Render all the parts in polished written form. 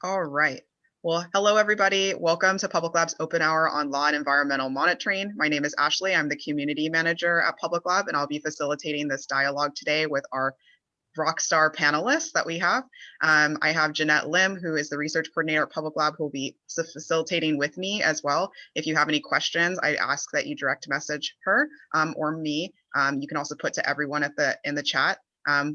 All right. Well, hello, everybody. Welcome to Public Lab's Open Hour on Law and Environmental Monitoring. My name is Ashley. I'm the Community Manager at Public Lab, and I'll be facilitating this dialogue today with our rockstar panelists that we have. I have Jeanette Lim, who is the Research Coordinator at Public Lab, who will be facilitating with me as well. If you have any questions, I ask that you direct message her or me. You can also put to everyone in the chat.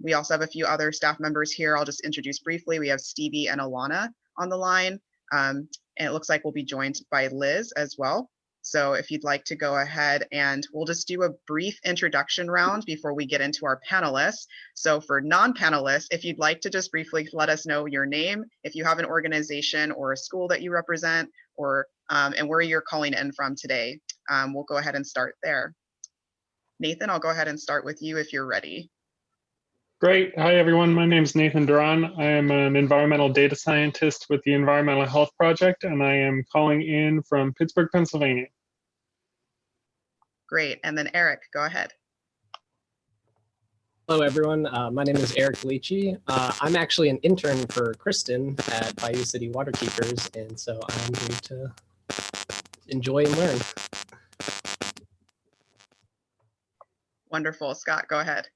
We also have a few other staff members here. I'll just introduce briefly. We have Stevie and Alana on the line. And it looks like we'll be joined by Liz as well. So if you'd like to go ahead, and we'll just do a brief introduction round before we get into our panelists. So for non-panelists, if you'd like to just briefly let us know your name, if you have an organization or a school that you represent, or and where you're calling in from today, we'll go ahead and start there. Nathan, I'll go ahead and start with you if you're ready. Great. Hi, everyone. My name is Nathan Duran. I am an environmental data scientist with the Environmental Health Project, and I am calling in from Pittsburgh, Pennsylvania. Great. And then Eric, go ahead. Hello, everyone. My name is Eric Leachy. I'm actually an intern for Kristen at Bayou City Waterkeepers, and so I'm here to enjoy and learn. Wonderful. Scott, go ahead.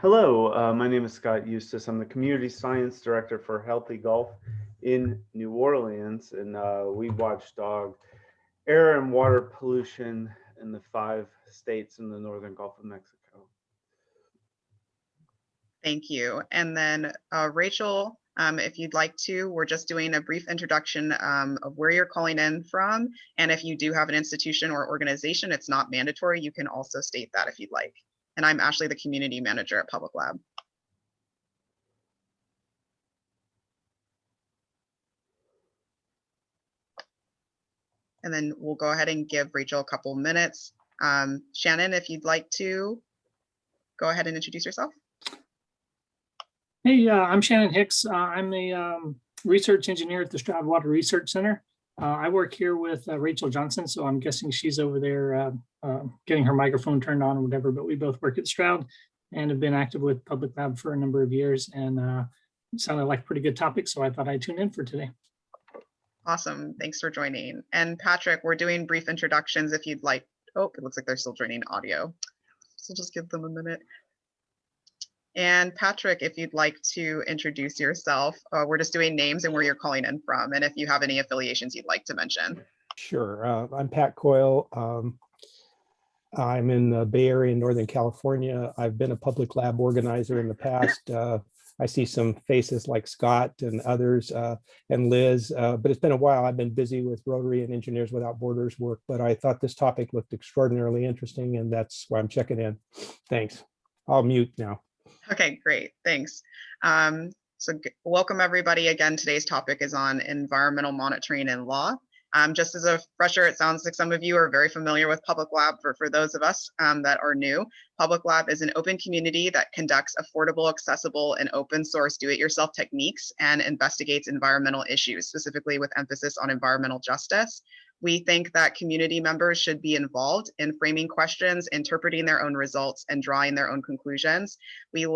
Hello, my name is Scott Eustis. I'm the Community Science Director for Healthy Gulf in New Orleans, and we watchdog air and water pollution in the 5 states in the northern Gulf of Mexico. Thank you. And then Rachel, if you'd like to, we're just doing a brief introduction of where you're calling in from. And if you do have an institution or organization, it's not mandatory. You can also state that if you'd like. And I'm Ashley, the Community Manager at Public Lab. And then we'll go ahead and give Rachel a couple minutes. Shannon, if you'd like to go ahead and introduce yourself. Hey, I'm Shannon Hicks. I'm the research engineer at the Stroud Water Research Center. I work here with Rachel Johnson, so I'm guessing she's over there getting her microphone turned on or whatever, but we both work at Stroud and have been active with Public Lab for a number of years, and it sounded like a pretty good topic, so I thought I'd tune in for today. Awesome. Thanks for joining. And Patrick, we're doing brief introductions if you'd like. Oh, it looks like they're still joining audio. So just give them a minute. And Patrick, if you'd like to introduce yourself, we're just doing names and where you're calling in from, and if you have any affiliations you'd like to mention. Sure. I'm Pat Coyle. I'm in the Bay Area in Northern California. I've been a public lab organizer in the past. I see some faces like Scott and others and Liz, but it's been a while. I've been busy with Rotary and Engineers Without Borders work, but I thought this topic looked extraordinarily interesting, and that's why I'm checking in. Thanks. I'll mute now. Okay, great, thanks. So welcome everybody. Again, today's topic is on environmental monitoring and law. Just as a refresher, it sounds like some of you are very familiar with Public Lab. For those of us that are new, Public Lab is an open community that conducts affordable, accessible, and open source do-it-yourself techniques and investigates environmental issues, specifically with emphasis on environmental justice. We think that community members should be involved in framing questions, interpreting their own results, and drawing their own conclusions. We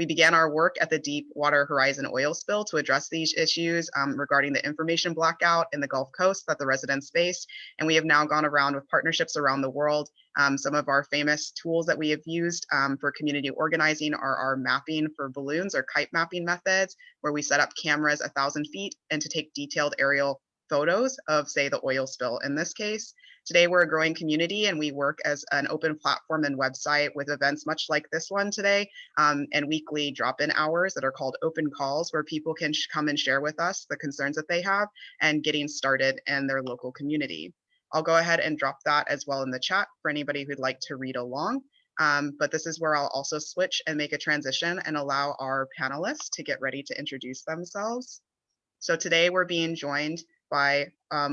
began our work at the Deepwater Horizon oil spill to address these issues regarding the information blackout in the Gulf Coast that the residents face. And we have now gone around with partnerships around the world. Some of our famous tools that we have used for community organizing are our mapping for balloons or kite mapping methods, where we set up cameras 1,000 feet and to take detailed aerial photos of, say, the oil spill in this case. Today, we're a growing community and we work as an open platform and website with events much like this one today and weekly drop-in hours that are called open calls, where people can come and share with us the concerns that they have and getting started in their local community. I'll go ahead and drop that as well in the chat for anybody who'd like to read along. But this is where I'll also switch and make a transition and allow our panelists to get ready to introduce themselves. So today we're being joined by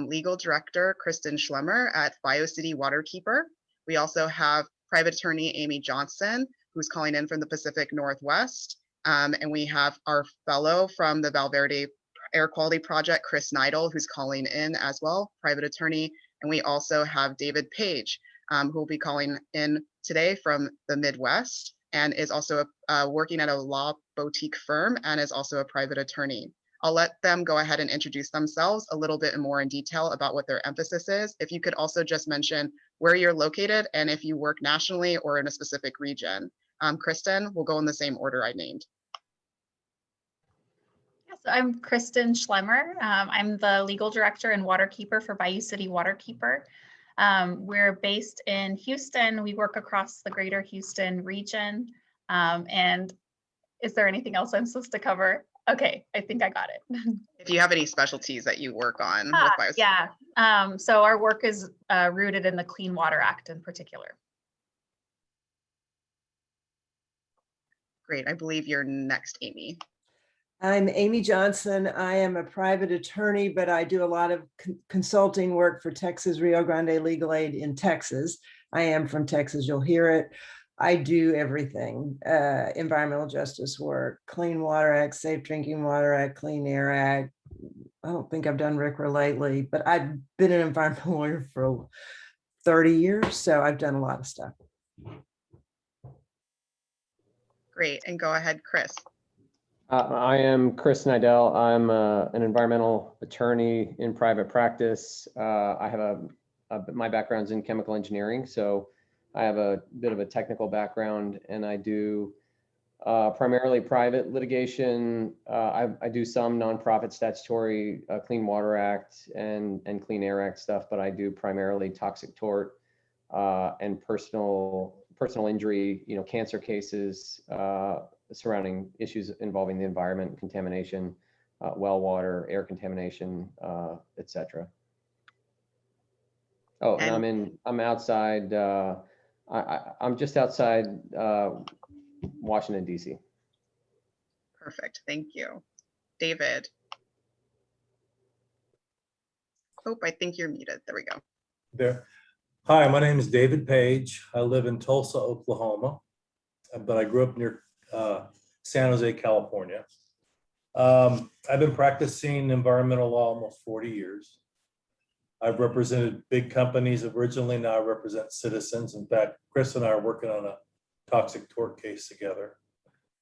Legal Director Kristen Schlemmer at Bayou City Waterkeeper. We also have Private Attorney Amy Johnson, who's calling in from the Pacific Northwest. And we have our fellow from the Val Verde Air Quality Project, Chris Neidel, who's calling in as well, private attorney. And we also have David Page, who will be calling in today from the Midwest and is also working at a law boutique firm and is also a private attorney. I'll let them go ahead and introduce themselves a little bit more in detail about what their emphasis is. If you could also just mention where you're located and if you work nationally or in a specific region. Kristen, we'll go in the same order I named. Yes, I'm Kristen Schlemmer. I'm the legal director and Waterkeeper for Bayou City Waterkeeper. We're based in Houston. We work across the greater Houston region. And is there anything else I'm supposed to cover? Okay, I think I got it. If you have any specialties that you work on with biosecurity. Yeah, so our work is rooted in the Clean Water Act in particular. Great, I believe you're next, Amy. I'm Amy Johnson. I am a private attorney, but I do a lot of consulting work for Texas Rio Grande Legal Aid in Texas. I am from Texas, you'll hear it. I do everything, environmental justice work, Clean Water Act, Safe Drinking Water Act, Clean Air Act. I don't think I've done RCRA lately, but I've been an environmental lawyer for 30 years, so I've done a lot of stuff. Great, and go ahead, Chris. I am Chris Neidel. I'm an environmental attorney in private practice. I have my background's in chemical engineering, so I have a bit of a technical background, and I do primarily private litigation. I do some nonprofit statutory Clean Water Act and Clean Air Act stuff, but I do primarily toxic tort and personal injury, cancer cases surrounding issues involving the environment, contamination, well water, air contamination, etc. Oh, and I'm outside. I'm just outside Washington, D.C. Perfect, thank you. David. Oh, I think you're muted. There we go. There. Hi, my name is David Page. I live in Tulsa, Oklahoma, but I grew up near San Jose, California. I've been practicing environmental law almost 40 years. I've represented big companies originally, now I represent citizens. In fact, Chris and I are working on a toxic tort case together.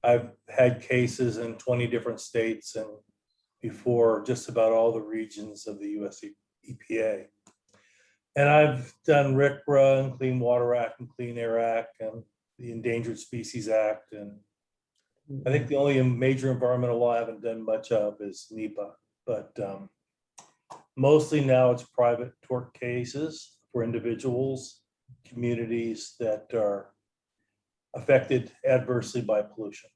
I've had cases in 20 different states and before just about all the regions of the US EPA. And I've done RCRA and Clean Water Act and Clean Air Act and the Endangered Species Act. And I think the only major environmental law I haven't done much of is NEPA, but mostly now it's private tort cases for individuals, communities that are affected adversely by pollution.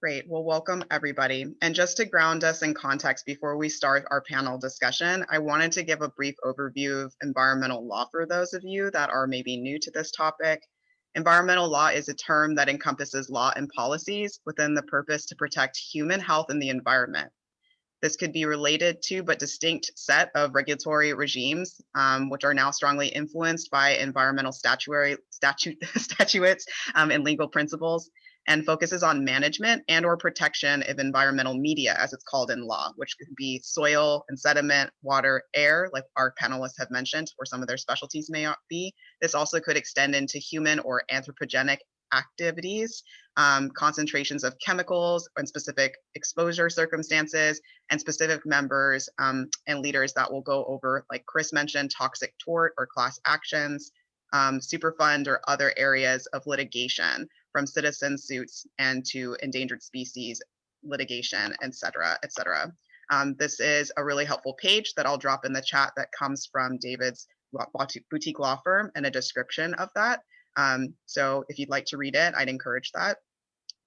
Great, well, welcome everybody. And just to ground us in context before we start our panel discussion, I wanted to give a brief overview of environmental law for those of you that are maybe new to this topic. Environmental law is a term that encompasses law and policies within the purpose to protect human health and the environment. This could be related to but distinct set of regulatory regimes, which are now strongly influenced by environmental statutes and legal principles, and focuses on management and or protection of environmental media, as it's called in law, which could be soil and sediment, water, air, like our panelists have mentioned, or some of their specialties may be. This also could extend into human or anthropogenic activities, concentrations of chemicals and specific exposure circumstances, and specific members and leaders that will go over, like Chris mentioned, toxic tort or class actions, Superfund or other areas of litigation, from citizen suits and to endangered species litigation, et cetera, et cetera. This is a really helpful page that I'll drop in the chat that comes from David's boutique law firm and a description of that. So if you'd like to read it, I'd encourage that.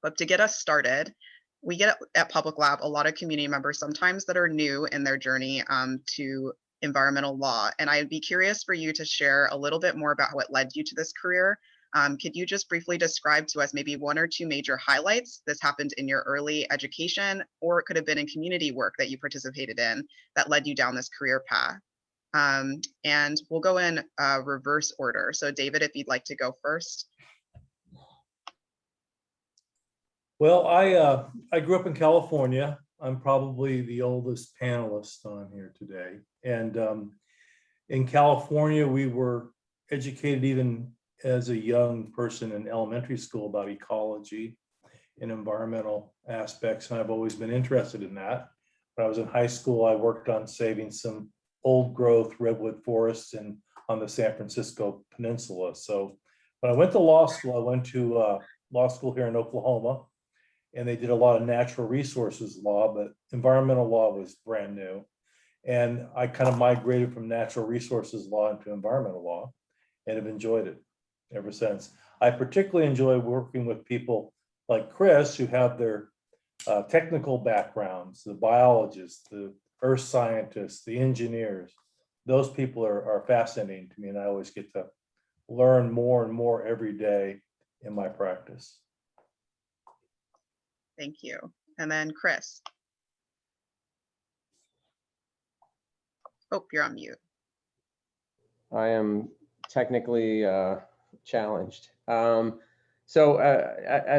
But to get us started, we get at Public Lab a lot of community members sometimes that are new in their journey to environmental law. And I'd be curious for you to share a little bit more about what led you to this career. Could you just briefly describe to us maybe one or two major highlights? This happened in your early education, or it could have been in community work that you participated in that led you down this career path. And we'll go in reverse order. So David, if you'd like to go first. Well, I grew up in California. I'm probably the oldest panelist on here today. And in California, we were educated even as a young person in elementary school about ecology. in environmental aspects, and I've always been interested in that. When I was in high school, I worked on saving some old growth redwood forests on the San Francisco Peninsula. So when I went to law school, I went to law school here in Oklahoma, and they did a lot of natural resources law, but environmental law was brand new. And I kind of migrated from natural resources law into environmental law and have enjoyed it ever since. I particularly enjoy working with people like Chris, who have their technical backgrounds, the biologists, the earth scientists, the engineers. Those people are fascinating to me, and I always get to learn more and more every day in my practice. Thank you. And then Chris. Oh, you're on mute. I am technically challenged. As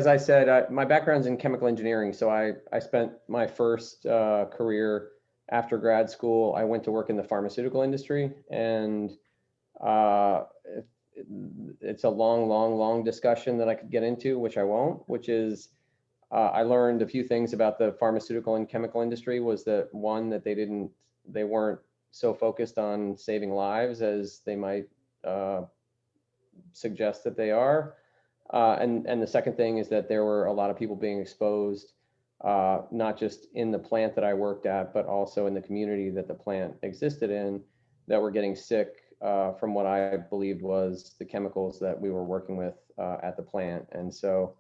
I said, my background's in chemical engineering. So I spent my first career after grad school. I went to work in the pharmaceutical industry, and it's a long discussion that I could get into, which I won't, which is I learned a few things about the pharmaceutical and chemical industry. Was that one, that they weren't so focused on saving lives as they might suggest that they are. And the second thing is that there were a lot of people being exposed, not just in the plant that I worked at, but also in the community that the plant existed in, that were getting sick from what I believed was the chemicals that we were working with at the plant. And so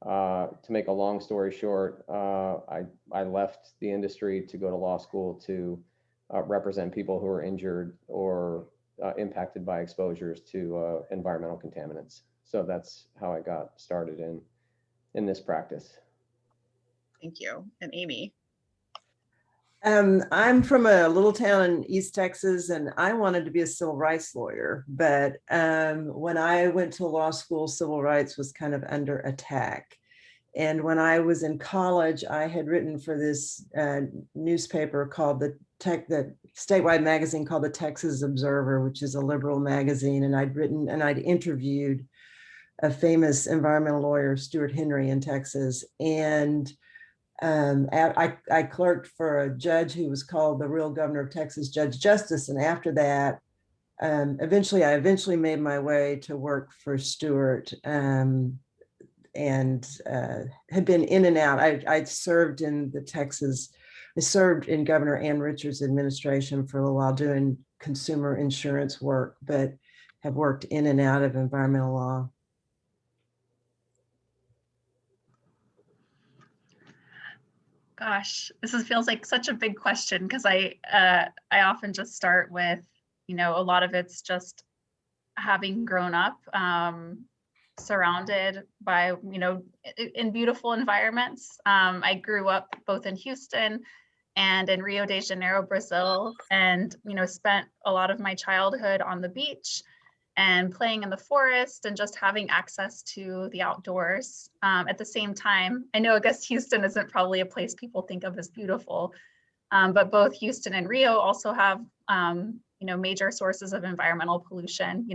to make a long story short, I left the industry to go to law school to represent people who are injured or impacted by exposures to environmental contaminants. So that's how I got started in this practice. Thank you. And Amy. I'm from a little town in East Texas, and I wanted to be a civil rights lawyer. But when I went to law school, civil rights was kind of under attack. And when I was in college, I had written for this newspaper called the statewide magazine called the Texas Observer, which is a liberal magazine. And I'd interviewed a famous environmental lawyer, Stuart Henry, in Texas. And I clerked for a judge who was called the real governor of Texas, Judge Justice. And after that, I eventually made my way to work for Stuart, and had been in and out. I'd served in I served in Governor Ann Richards' administration for a little while doing consumer insurance work, but have worked in and out of environmental law. Gosh, feels like such a big question, because I often just start with, a lot of it's just having grown up surrounded by, in beautiful environments. I grew up both in Houston and in Rio de Janeiro, Brazil, and, spent a lot of my childhood on the beach and playing in the forest and just having access to the outdoors. At the same time, I guess Houston isn't probably a place people think of as beautiful, but both Houston and Rio also have, major sources of environmental pollution.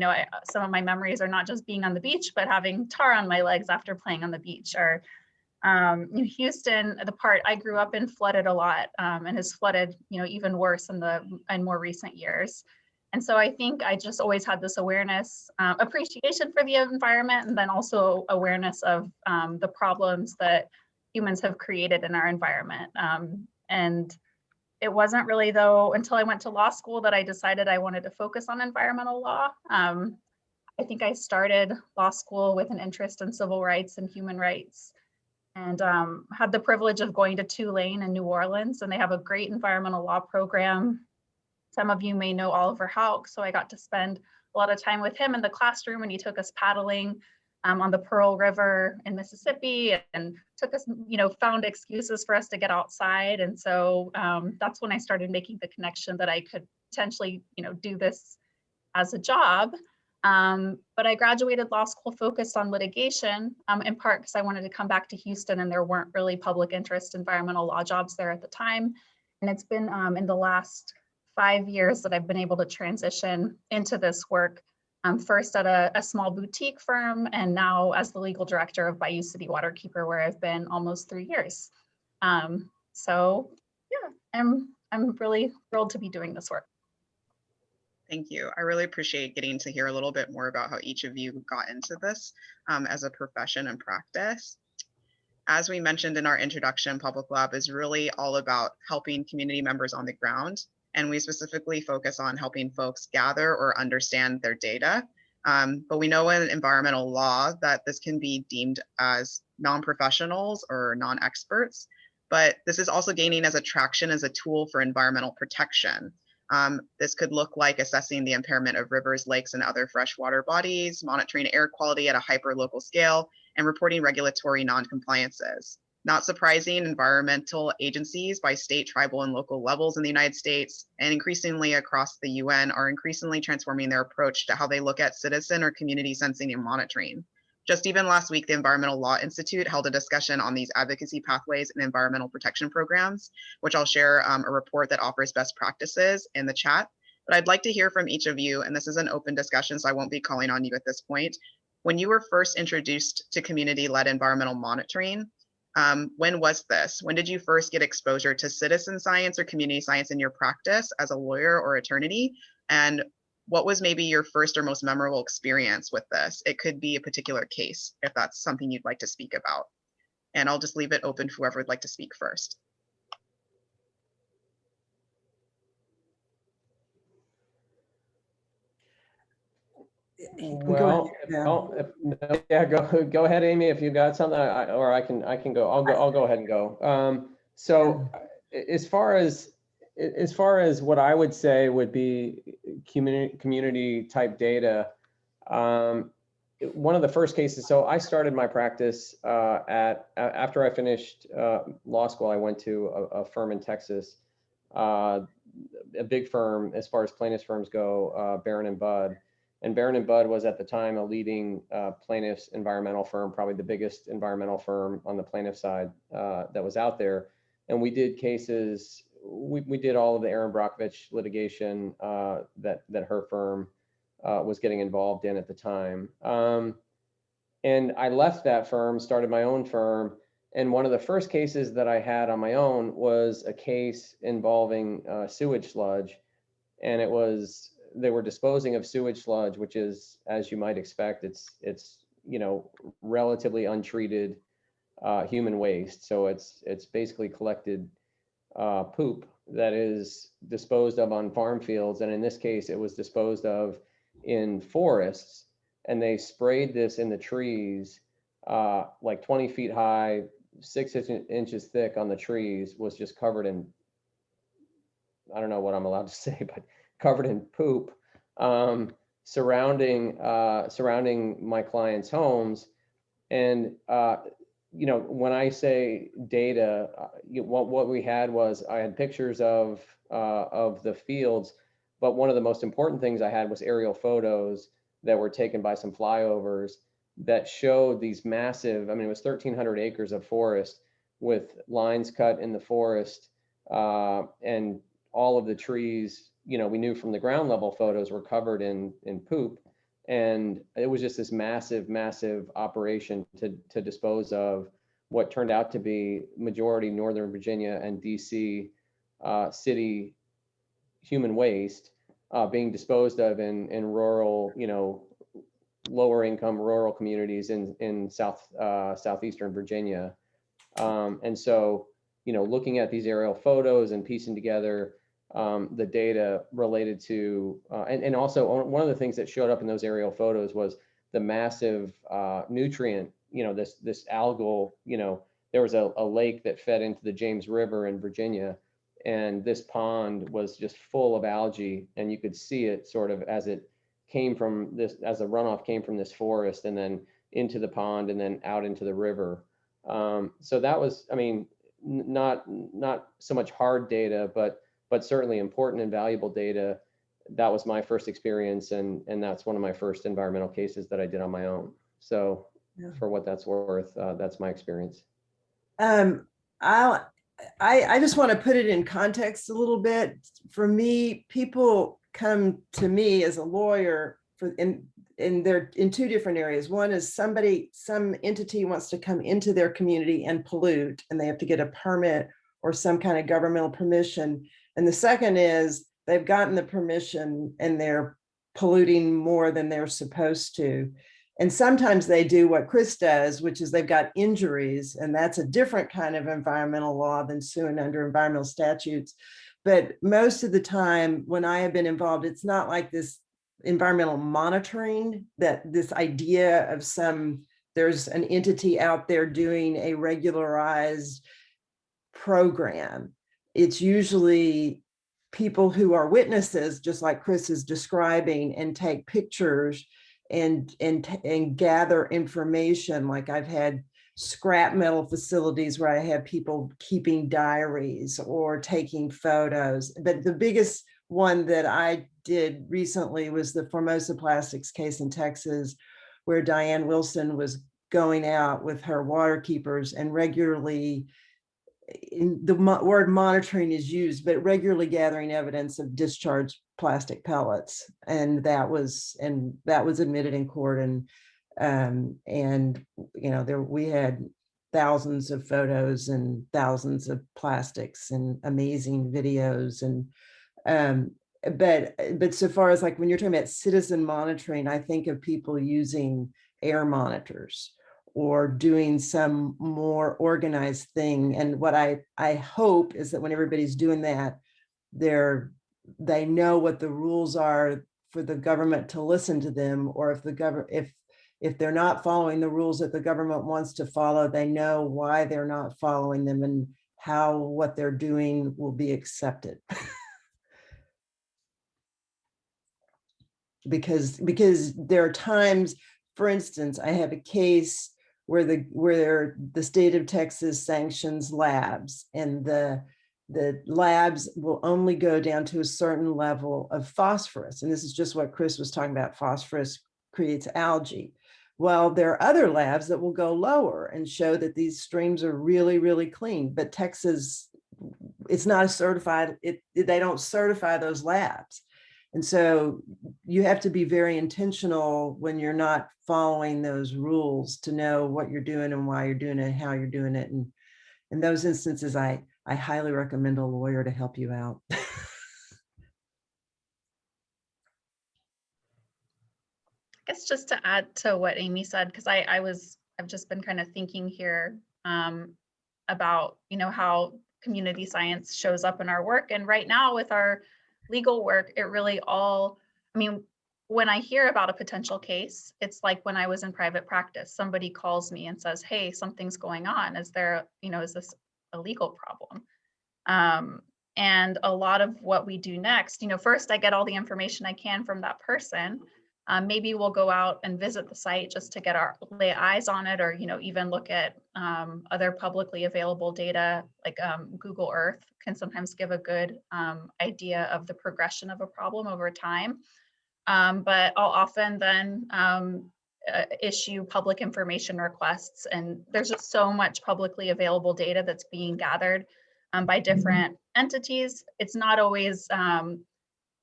Some of my memories are not just being on the beach, but having tar on my legs after playing on the beach. Or in Houston, the part I grew up in flooded a lot, and has flooded, even worse in more recent years. And so I think I just always had this awareness, appreciation for the environment, and then also awareness of the problems that humans have created in our environment. And it wasn't really, though, until I went to law school that I decided I wanted to focus on environmental law. I think I started law school with an interest in civil rights and human rights, and had the privilege of going to Tulane in New Orleans, and they have a great environmental law program. Some of you may know Oliver Houck, so I got to spend a lot of time with him in the classroom, and he took us paddling on the Pearl River in Mississippi, and took us, found excuses for us to get outside. And so that's when I started making the connection that I could potentially, do this as a job. But I graduated law school focused on litigation, in part because I wanted to come back to Houston, and there weren't really public interest environmental law jobs there at the time. And it's been in the last 5 years that I've been able to transition into this work, first at a small boutique firm, and now as the legal director of Bayou City Waterkeeper, where I've been almost 3 years. So yeah, I'm really thrilled to be doing this work. Thank you. I really appreciate getting to hear a little bit more about how each of you got into this as a profession and practice. As we mentioned in our introduction, Public Lab is really all about helping community members on the ground, and we specifically focus on helping folks gather or understand their data. But we know in environmental law that this can be deemed as non-professionals or non-experts, but this is also gaining as a traction as a tool for environmental protection. This could look like assessing the impairment of rivers, lakes, and other freshwater bodies, monitoring air quality at a hyper-local scale, and reporting regulatory non-compliances. Not surprising, environmental agencies by state, tribal, and local levels in the United States, and increasingly across the UN, are increasingly transforming their approach to how they look at citizen or community sensing and monitoring. Just even last week, the Environmental Law Institute held a discussion on these advocacy pathways and environmental protection programs, which I'll share a report that offers best practices in the chat. But I'd like to hear from each of you, and this is an open discussion, so I won't be calling on you at this point. When you were first introduced to community-led environmental monitoring, when was this? When did you first get exposure to citizen science or community science in your practice as a lawyer or attorney? And what was maybe your first or most memorable experience with this? It could be a particular case, if that's something you'd like to speak about. And I'll just leave it open for whoever would like to speak first. Well, yeah, go ahead, Amy, if you got something, or I can go. I'll go ahead and go. So as far as what I would say would be community type data, one of the first cases. So I started my practice after I finished law school. I went to a firm in Texas, a big firm as far as plaintiffs firms go, Barron and Budd. And Barron and Budd was at the time a leading plaintiffs environmental firm, probably the biggest environmental firm on the plaintiff side that was out there. And we did cases. We did all of the Aaron Brockovich litigation that her firm was getting involved in at the time. And I left that firm, started my own firm. And one of the first cases that I had on my own was a case involving sewage sludge. And they were disposing of sewage sludge, which is, as you might expect, it's relatively untreated human waste. So it's basically collected poop that is disposed of on farm fields. And in this case, it was disposed of in forests, and they sprayed this in the trees, like 20 feet high, 6 inches thick on the trees, was just covered in, I don't know what I'm allowed to say, but covered in poop, surrounding my clients' homes. And when I say data, what we had was, I had pictures of the fields, but one of the most important things I had was aerial photos that were taken by some flyovers that showed these massive, it was 1,300 acres of forest with lines cut in the forest, and all of the trees, we knew from the ground level photos were covered in poop. And it was just this massive operation to dispose of what turned out to be majority Northern Virginia and DC city human waste being disposed of in rural, lower income rural communities in southeastern Virginia. And so, looking at these aerial photos and piecing together the data related to, and also one of the things that showed up in those aerial photos was the massive nutrient, this algal, there was a lake that fed into the James River in Virginia, and this pond was just full of algae, and you could see it sort of as it came from this, as the runoff came from this forest and then into the pond and then out into the river. So that was, not so much hard data, but certainly important and valuable data. That was my first experience, and that's one of my first environmental cases that I did on my own. So yeah. For what that's worth, that's my experience. I just want to put it in context a little bit. For me, people come to me as a lawyer they're in two different areas. One is some entity wants to come into their community and pollute, and they have to get a permit or some kind of governmental permission. And the second is they've gotten the permission and they're polluting more than they're supposed to. And sometimes they do what Chris does, which is they've got injuries, and that's a different kind of environmental law than suing under environmental statutes. But most of the time when I have been involved, it's not like this environmental monitoring, that this idea of there's an entity out there doing a regularized program. It's usually people who are witnesses, just like Chris is describing, and take pictures and gather information. Like I've had scrap metal facilities where I have people keeping diaries or taking photos. But the biggest one that I did recently was the Formosa Plastics case in Texas, where Diane Wilson was going out with her waterkeepers and regularly, the word monitoring is used, but regularly gathering evidence of discharged plastic pellets. And that was admitted in court. And you know, we had thousands of photos and thousands of plastics and amazing videos. And but so far as like when you're talking about citizen monitoring, I think of people using air monitors or doing some more organized thing. And what I hope is that when everybody's doing that, they know what the rules are for the government to listen to them, or if they're not following the rules that the government wants to follow, they know why they're not following them and how what they're doing will be accepted. because there are times, for instance, I have a case where the state of Texas sanctions labs, and the labs will only go down to a certain level of phosphorus. And this is just what Chris was talking about. Phosphorus creates algae. Well, there are other labs that will go lower and show that these streams are really, really clean. But Texas, it's not a certified, they don't certify those labs. And so you have to be very intentional when you're not following those rules to know what you're doing and why you're doing it and how you're doing it. And in those instances, I highly recommend a lawyer to help you out. I guess just to add to what Amy said, because I've just been kind of thinking here about, you know, how community science shows up in our work. And right now with our legal work, it really all, I mean, when I hear about a potential case, it's like when I was in private practice, somebody calls me and says, hey, something's going on. Is there, you know, is this a legal problem? And a lot of what we do next, you know, first I get all the information I can from that person. Maybe we'll go out and visit the site just to lay eyes on it, or, you know, even look at other publicly available data, like Google Earth can sometimes give a good idea of the progression of a problem over time. But I'll often then issue public information requests, and there's just so much publicly available data that's being gathered by different entities. It's not always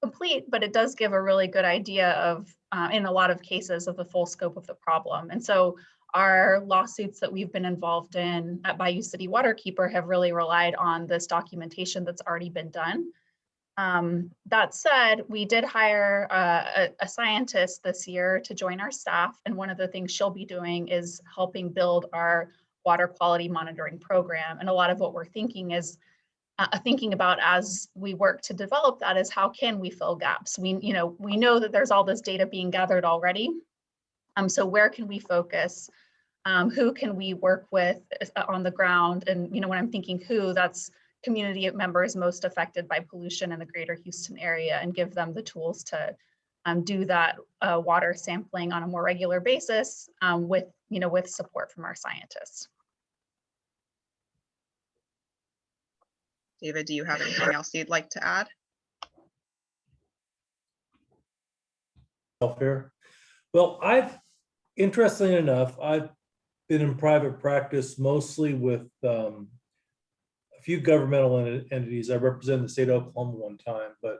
complete, but it does give a really good idea of, in a lot of cases, of the full scope of the problem. And so our lawsuits that we've been involved in at Bayou City Waterkeeper have really relied on this documentation that's already been done. That said, we did hire a scientist this year to join our staff. And one of the things she'll be doing is helping build our water quality monitoring program. And a lot of what we're thinking is thinking about as we work to develop that is how can we fill gaps? We know that there's all this data being gathered already. So where can we focus? Who can we work with on the ground? And, you know, when I'm thinking who, that's community members most affected by pollution in the greater Houston area, and give them the tools to do that water sampling on a more regular basis with support from our scientists. David, do you have anything else you'd like to add? Here. Well, interestingly enough, I've been in private practice mostly with a few governmental entities. I represented the state of Oklahoma one time, but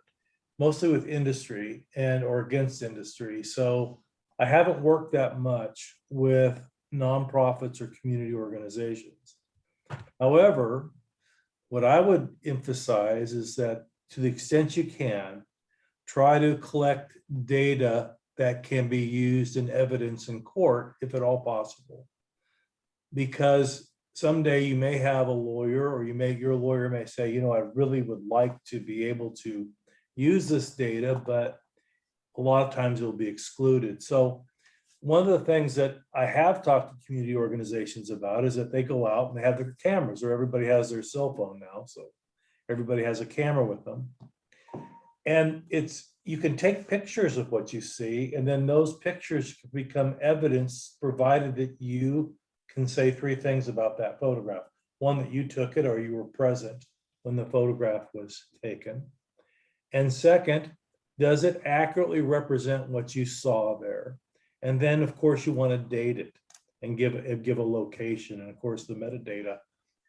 mostly with industry or against industry. So I haven't worked that much with nonprofits or community organizations. However, what I would emphasize is that to the extent you can, try to collect data that can be used in evidence in court, if at all possible. Because someday you may have a lawyer, or your lawyer may say, you know, I really would like to be able to use this data, but a lot of times it'll be excluded. So one of the things that I have talked to community organizations about is that they go out and they have their cameras, or everybody has their cell phone now. So everybody has a camera with them. And you can take pictures of what you see, and then those pictures can become evidence, provided that you can say three things about that photograph. One, that you took it or you were present when the photograph was taken. And second, does it accurately represent what you saw there? And then, of course, you want to date it and give a location. And of course, the metadata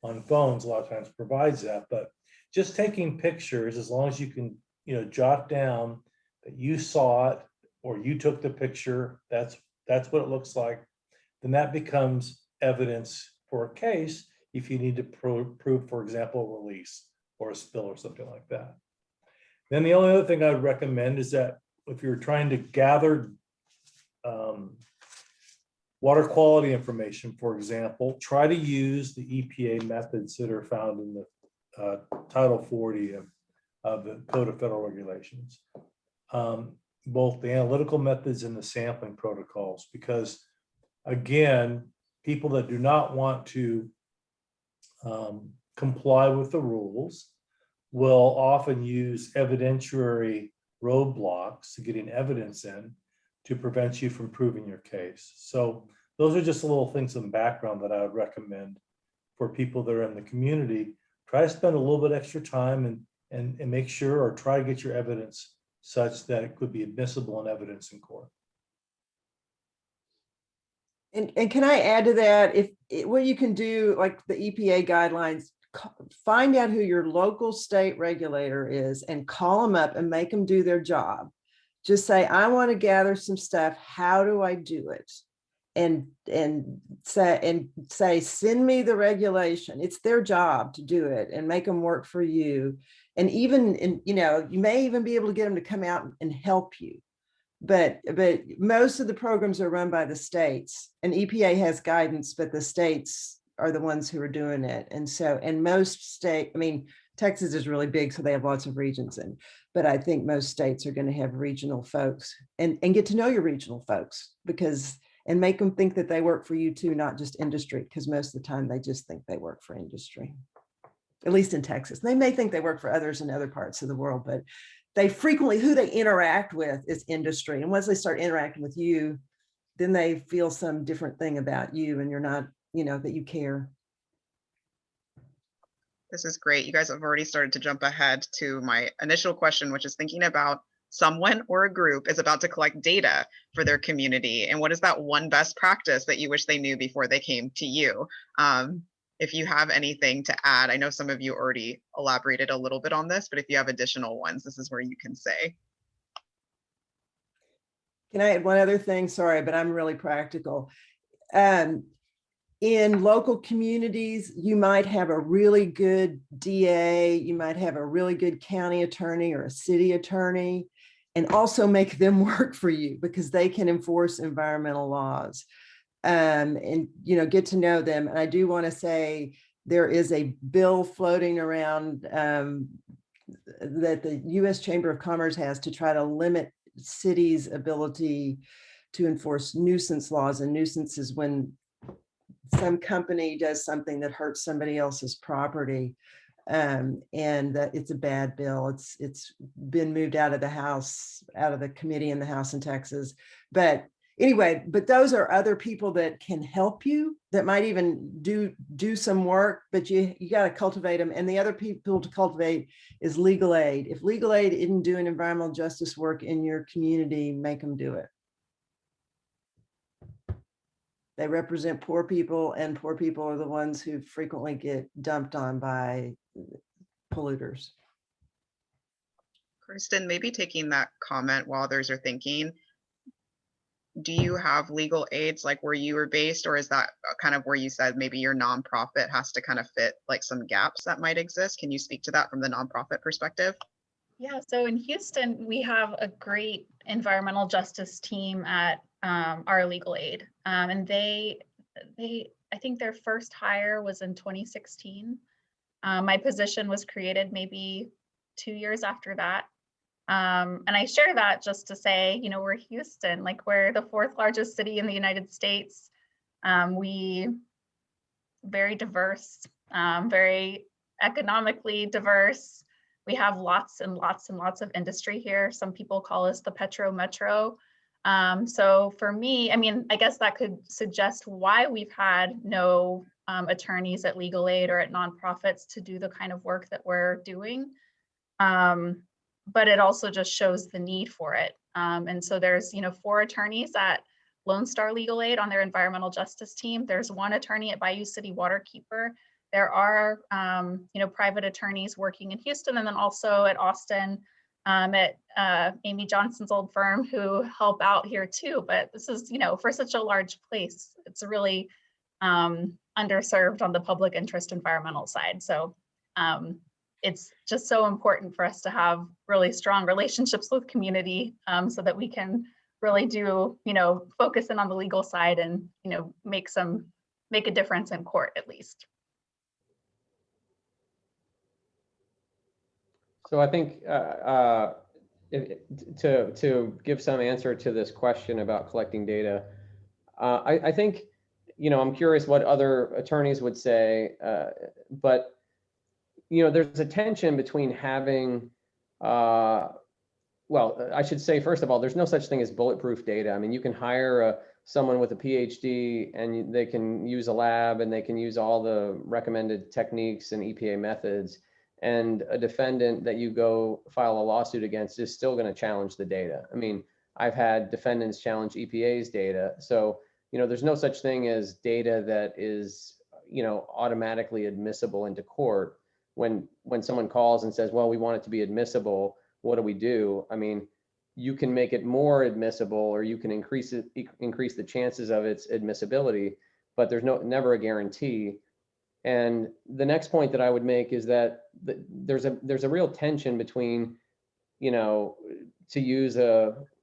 on phones a lot of times provides that. But just taking pictures, as long as you can, you know, jot down that you saw it or you took the picture, that's what it looks like, then that becomes evidence for a case if you need to prove, for example, a release or a spill or something like that. Then the only other thing I would recommend is that if you're trying to gather water quality information, for example, try to use the EPA methods that are found in the Title 40 of the Code of Federal Regulations, both the analytical methods and the sampling protocols, because again, people that do not want to comply with the rules will often use evidentiary roadblocks to getting evidence in to prevent you from proving your case. So those are just little things in background that I would recommend for people that are in the community. Try to spend a little bit extra time and make sure, or try to get your evidence such that it could be admissible in evidence in court. And can I add to that, what you can do, like the EPA guidelines, find out who your local state regulator is and call them up and make them do their job. Just say, I want to gather some stuff. How do I do it? And say, send me the regulation. It's their job to do it, and make them work for you. And even, you may even be able to get them to come out and help you. But most of the programs are run by the states, and EPA has guidance, but the states are the ones who are doing it. And so, and most Texas is really big, so they have lots of regions in, but I think most states are going to have regional folks, and get to know your regional folks, and make them think that they work for you too, not just industry, because most of the time they just think they work for industry, at least in Texas. They may think they work for others in other parts of the world, but they frequently, who they interact with is industry. And once they start interacting with you, then they feel some different thing about you, and you're not, that you care. This is great. You guys have already started to jump ahead to my initial question, which is thinking about someone or a group is about to collect data for their community. And what is that one best practice that you wish they knew before they came to you? If you have anything to add, I know some of you already elaborated a little bit on this, but if you have additional ones, this is where you can say. Can I add one other thing? Sorry, but I'm really practical. In local communities, you might have a really good DA, you might have a really good county attorney or a city attorney, and also make them work for you, because they can enforce environmental laws. And get to know them. And I do want to say there is a bill floating around that the U.S. Chamber of Commerce has to try to limit cities' ability to enforce nuisance laws. And nuisance is when some company does something that hurts somebody else's property, and that it's a bad bill. It's been moved out of the House, out of the committee in the House in Texas. But anyway, but those are other people that can help you, that might even do some work, but you got to cultivate them. And the other people to cultivate is legal aid. If legal aid isn't doing environmental justice work in your community, make them do it. They represent poor people, and poor people are the ones who frequently get dumped on by polluters. Kristen, maybe taking that comment while others are thinking, do you have legal aids like where you were based, or is that kind of where you said maybe your nonprofit has to kind of fit like some gaps that might exist? Can you speak to that from the nonprofit perspective? Yeah, so in Houston, we have a great environmental justice team at our legal aid. And I think their first hire was in 2016. My position was created maybe 2 years after that. And I share that just to say, you know, we're Houston, like we're the 4th largest city in the United States. We very diverse, very economically diverse. We have lots and lots and lots of industry here. Some people call us the Petro Metro. So for me, I mean, I guess that could suggest why we've had no attorneys at legal aid or at nonprofits to do the kind of work that we're doing. But it also just shows the need for it. And so there's, you know, 4 attorneys at Lone Star Legal Aid on their environmental justice team. There's 1 attorney at Bayou City Waterkeeper. There are, you know, private attorneys working in Houston and then also at Austin at Amy Johnson's old firm who help out here too. But this is, you know, for such a large place, it's really underserved on the public interest environmental side. So it's just so important for us to have really strong relationships with community so that we can really do, you know, focus in on the legal side and, you know, make a difference in court at least. So I think to give some answer to this question about collecting data, I think, you know, I'm curious what other attorneys would say, but you know, there's a tension between having, well, I should say, first of all, there's no such thing as bulletproof data. I mean, you can hire someone with a PhD and they can use a lab and they can use all the recommended techniques and EPA methods. And a defendant that you go file a lawsuit against is still going to challenge the data. I mean, I've had defendants challenge EPA's data. So, you know, there's no such thing as data that is, you know, automatically admissible into court. When someone calls and says, well, we want it to be admissible, what do? I mean, you can make it more admissible or you can increase the chances of its admissibility, but there's never a guarantee. And the next point that I would make is that there's a real tension between, you know, to use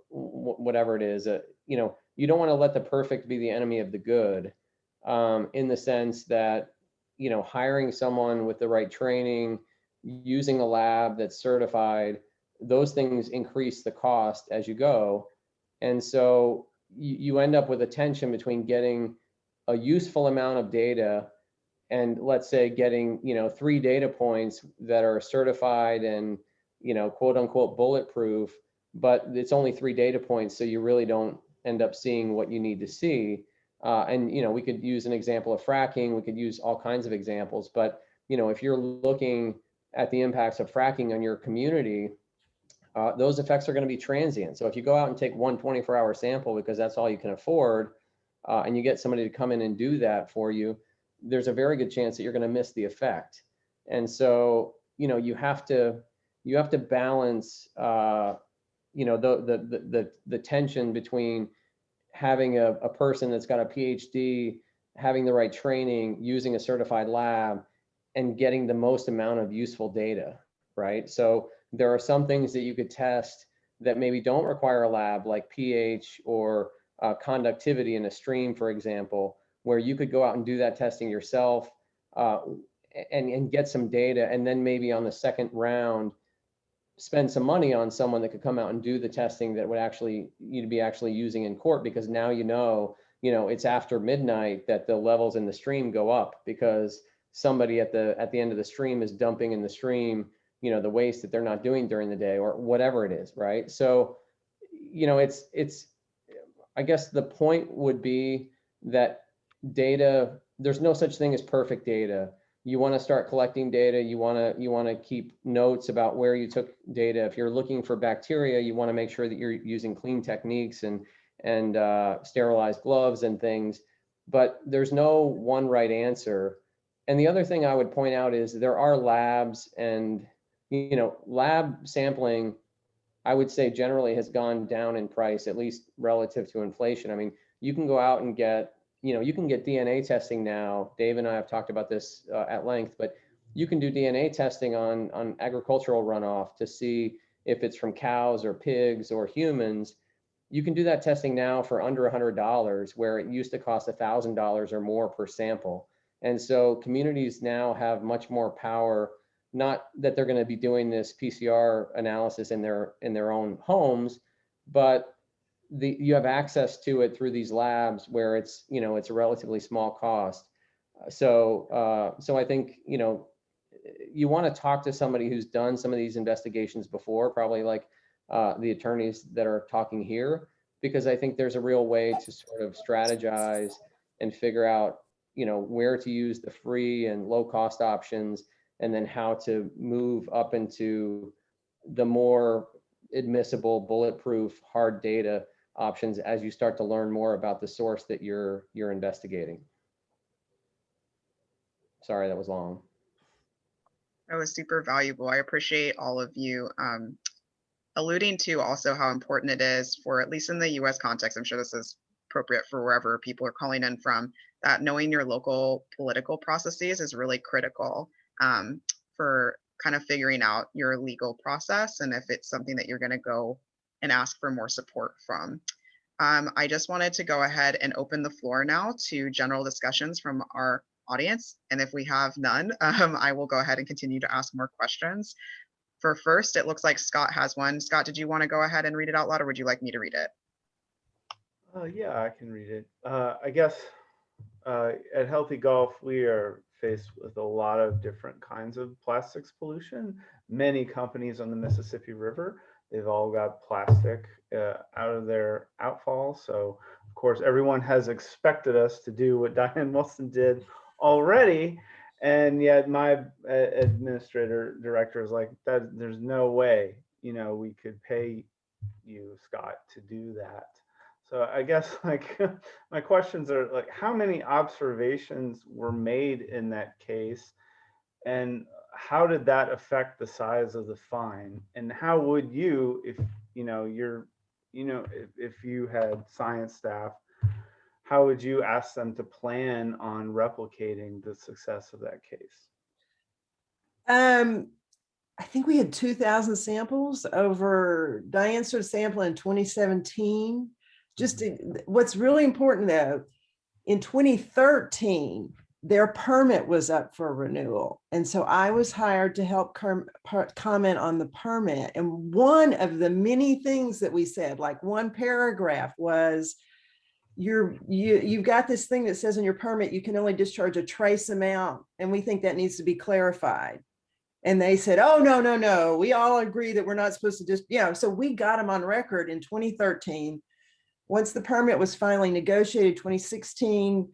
whatever it is, you know, you don't want to let the perfect be the enemy of the good, in the sense that, you know, hiring someone with the right training, using a lab that's certified, those things increase the cost as you go. And so you end up with a tension between getting a useful amount of data and let's say getting, you know, 3 data points that are certified and, you know, quote unquote bulletproof, but it's only 3 data points. So you really don't end up seeing what you need to see. And, you know, we could use an example of fracking. We could use all kinds of examples, but, you know, if you're looking at the impacts of fracking on your community, those effects are going to be transient. So if you go out and take one 24-hour sample because that's all you can afford, and you get somebody to come in and do that for you, there's a very good chance that you're going to miss the effect. And so, you know, you have to balance, you know, the tension between having a person that's got a PhD, having the right training, using a certified lab, and getting the most amount of useful data, right? So there are some things that you could test that maybe don't require a lab, like pH or conductivity in a stream, for example, where you could go out and do that testing yourself and get some data, and then maybe on the second round, spend some money on someone that could come out and do the testing that would actually you'd be actually using in court, because now you know it's after midnight that the levels in the stream go up because somebody at the end of the stream is dumping in the stream, you know, the waste that they're not doing during the day or whatever it is, right? So, you know, it's I guess the point would be that data, there's no such thing as perfect data. You want to start collecting data. You want to keep notes about where you took data. If you're looking for bacteria, you want to make sure that you're using clean techniques and sterilized gloves and things. But there's no one right answer. And the other thing I would point out is there are labs, and you know, lab sampling I would say generally has gone down in price, at least relative to inflation. I mean, you can go out and get, you can get DNA testing now. Dave and I have talked about this at length, but you can do DNA testing on agricultural runoff to see if it's from cows or pigs or humans. You can do that testing now for under $100, where it used to cost $1,000 or more per sample. And so communities now have much more power, not that they're going to be doing this PCR analysis in their own homes, but you have access to it through these labs where it's, it's a relatively small cost. So I think, you want to talk to somebody who's done some of these investigations before, probably like the attorneys that are talking here, because I think there's a real way to sort of strategize and figure out, where to use the free and low cost options, and then how to move up into the more admissible, bulletproof, hard data options as you start to learn more about the source that you're investigating. Sorry, that was long. That was super valuable. I appreciate all of you alluding to also how important it is for, at least in the US context, I'm sure this is appropriate for wherever people are calling in from, that knowing your local political processes is really critical for kind of figuring out your legal process and if it's something that you're going to go and ask for more support from. I just wanted to go ahead and open the floor now to general discussions from our audience. And if we have none, I will go ahead and continue to ask more questions. For first, it looks like Scott has one. Scott, did you want to go ahead and read it out loud, or would you like me to read it? Yeah, I can read it. I guess at Healthy Golf, we are faced with a lot of different kinds of plastics pollution. Many companies on the Mississippi River, they've all got plastic out of their outfall. So of course, everyone has expected us to do what Diane Wilson did already. And yet my administrator director is like, that there's no way, we could pay you, Scott, to do that. So I guess like my questions are like, how many observations were made in that case? And how did that affect the size of the fine? And how would you, if if you had science staff, how would you ask them to plan on replicating the success of that case? I think we had 2,000 samples over. Diane started sampling in 2017. What's really important though, in 2013, their permit was up for renewal. And so I was hired to help comment on the permit. And one of the many things that we said, like one paragraph was, you've got this thing that says in your permit, you can only discharge a trace amount. And we think that needs to be clarified. And they said, oh, no. We all agree that we're not supposed to just, so we got them on record in 2013. Once the permit was finally negotiated, 2016,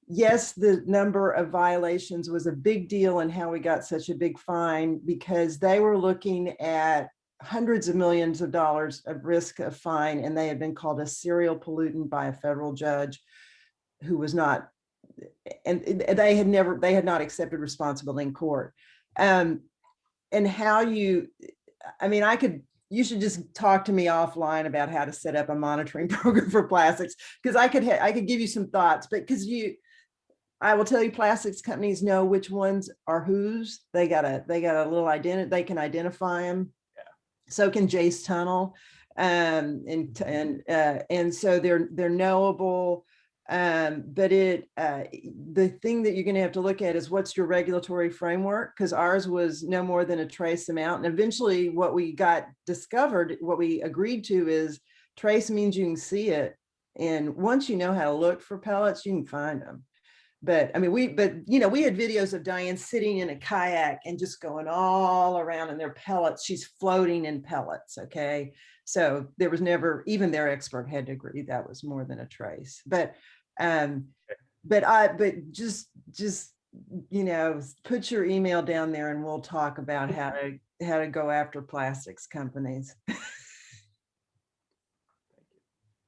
yes, the number of violations was a big deal in how we got such a big fine, because they were looking at hundreds of millions of dollars of risk of fine, and they had been called a serial pollutant by a federal judge who was not, and they had not accepted responsibility in court. And how you should just talk to me offline about how to set up a monitoring program for plastics, because I could give you some thoughts, but I will tell you, plastics companies know which ones are whose. They got a little identity. They can identify them. Yeah. So can Jace Tunnel, and so they're knowable. But the thing that you're going to have to look at is what's your regulatory framework, because ours was no more than a trace amount. And eventually what we agreed to is trace means you can see it. And once you know how to look for pellets, you can find them. But we had videos of Diane sitting in a kayak and just going all around, and their pellets, she's floating in pellets. Okay. So there was never, even their expert had to agree that was more than a trace. But just put your email down there and we'll talk about how to go after plastics companies.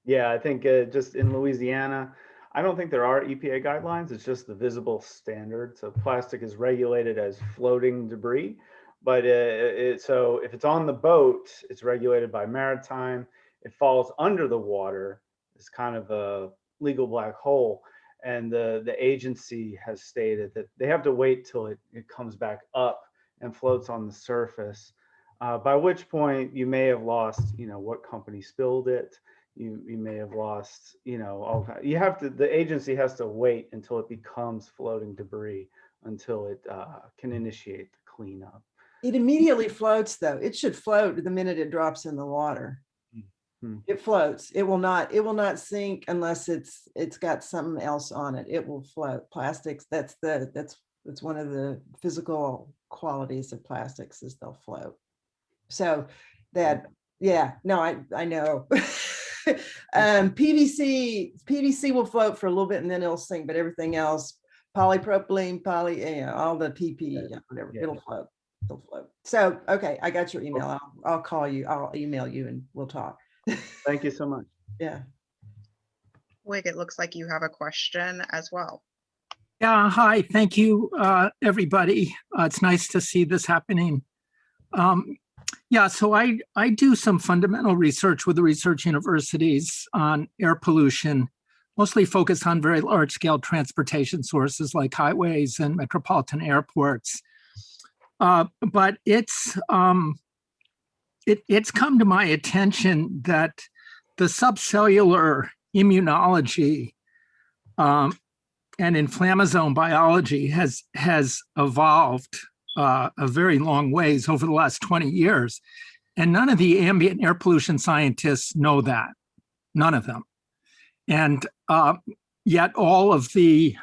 Yeah, I think just in Louisiana, I don't think there are EPA guidelines. It's just the visible standard. So plastic is regulated as floating debris, But so if it's on the boat, it's regulated by maritime. It falls under the water. It's kind of a legal black hole. And the agency has stated that they have to wait till it comes back up and floats on the surface, by which point you may have lost, what company spilled it. You may have lost, you have to, the agency has to wait until it becomes floating debris until it can initiate the cleanup. It immediately floats though. It should float the minute it drops in the water. It floats. It will not sink unless it's got something else on it. It will float. Plastics, that's one of the physical qualities of plastics is they'll float. So that, yeah, no, I know. PVC will float for a little bit and then it'll sink, but everything else, polypropylene, all the PP, whatever, it'll float. It'll float. So, okay, I got your email. I'll call you. I'll email you and we'll talk. Thank you so much. Yeah. Wig, it looks like you have a question as well. Yeah, hi, thank you, everybody. It's nice to see this happening. Yeah, so I do some fundamental research with the research universities on air pollution, mostly focused on very large scale transportation sources like highways and metropolitan airports. But it's come to my attention that the subcellular immunology and inflammasome biology has evolved a very long ways over the last 20 years. And none of the ambient air pollution scientists know that, none of them. And yet all the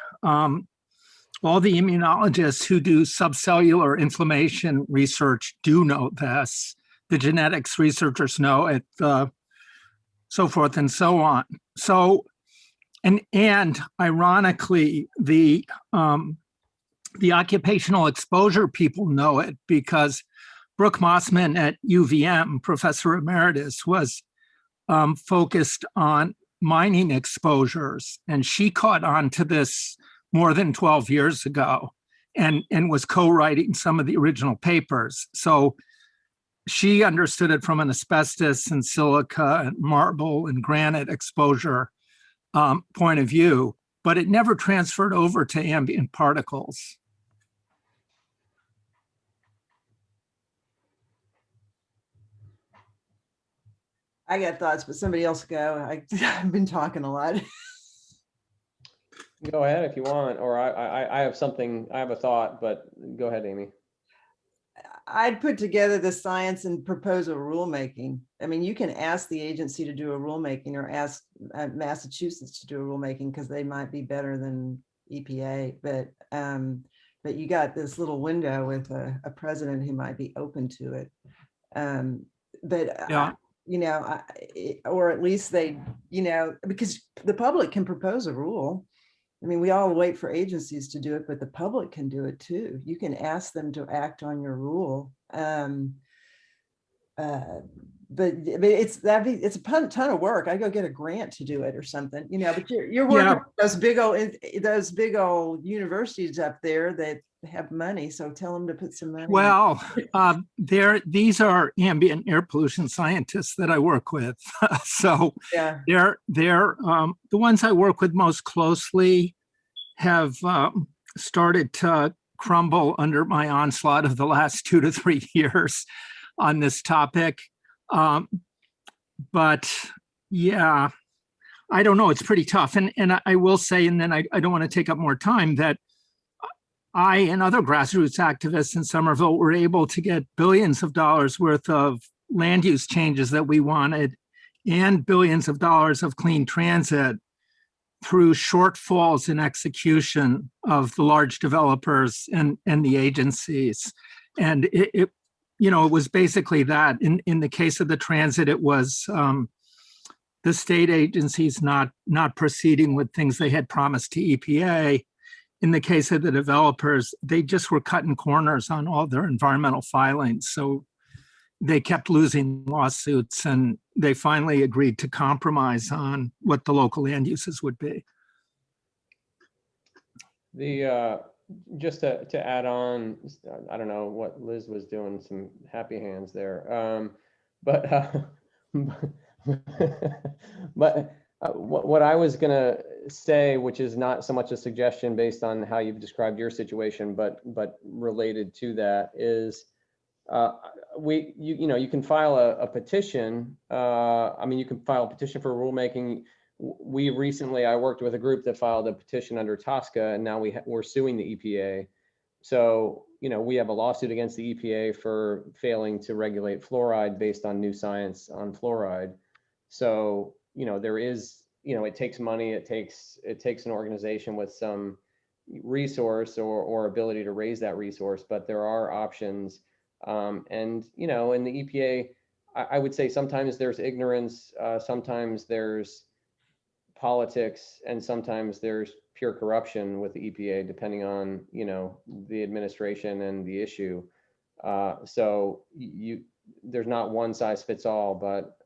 immunologists who do subcellular inflammation research do know this. The genetics researchers know it, so forth and so on. So, and ironically, the occupational exposure people know it because Brooke Mossman at UVM, Professor Emeritus, was focused on mining exposures. And she caught on to this more than 12 years ago and was co-writing some of the original papers. So she understood it from an asbestos and silica and marble and granite exposure point of view, but it never transferred over to ambient particles. I got thoughts, but somebody else go. I've been talking a lot. Go ahead if you want, or I have something, I have a thought, but go ahead, Amy. I'd put together the science and propose a rulemaking. I mean, you can ask the agency to do a rulemaking or ask Massachusetts to do a rulemaking because they might be better than EPA, but you got this little window with a president who might be open to it. Yeah. Or at least they, because the public can propose a rule. I mean, we all wait for agencies to do it, but the public can do it too. You can ask them to act on your rule. But it's a ton of work. I go get a grant to do it or something, but you're working with those big old universities up there that have money. So tell them to put some money. Well, these are ambient air pollution scientists that I work with. So yeah, they're the ones I work with most closely have started to crumble under my onslaught of the last 2 to 3 years on this topic. But yeah, I don't know. It's pretty tough. And I will say, and then I don't want to take up more time, that I and other grassroots activists in Somerville were able to get billions of dollars worth of land use changes that we wanted and billions of dollars of clean transit through shortfalls in execution of the large developers and the agencies. And it was basically that. In the case of the transit, it was the state agencies not proceeding with things they had promised to EPA. In the case of the developers, they just were cutting corners on all their environmental filings. So they kept losing lawsuits and they finally agreed to compromise on what the local land uses would be. The just to add on, I don't know what Liz was doing, some happy hands there. But what I was gonna say, which is not so much a suggestion based on how you've described your situation, but related to that is, you can file a petition. I mean, you can file a petition for rulemaking. I worked with a group that filed a petition under TSCA, and now we're suing the EPA. So, we have a lawsuit against the EPA for failing to regulate fluoride based on new science on fluoride. So, there is, it takes money, it takes an organization with some resource or ability to raise that resource, but there are options. And, in the EPA, I would say sometimes there's ignorance, sometimes there's politics, and sometimes there's pure corruption with the EPA, depending on, the administration and the issue. So there's not one size fits all, but,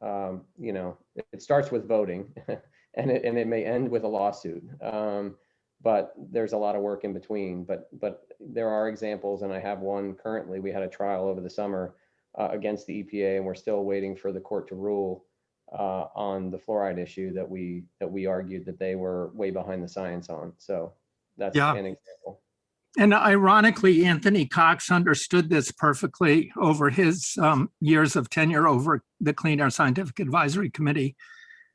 it starts with voting and it may end with a lawsuit. But there's a lot of work in between, but there are examples, and I have one currently. We had a trial over the summer against the EPA, and we're still waiting for the court to rule on the fluoride issue that we argued that they were way behind the science on. So that's an example. And ironically, Anthony Cox understood this perfectly over his years of tenure over the Clean Air Scientific Advisory Committee,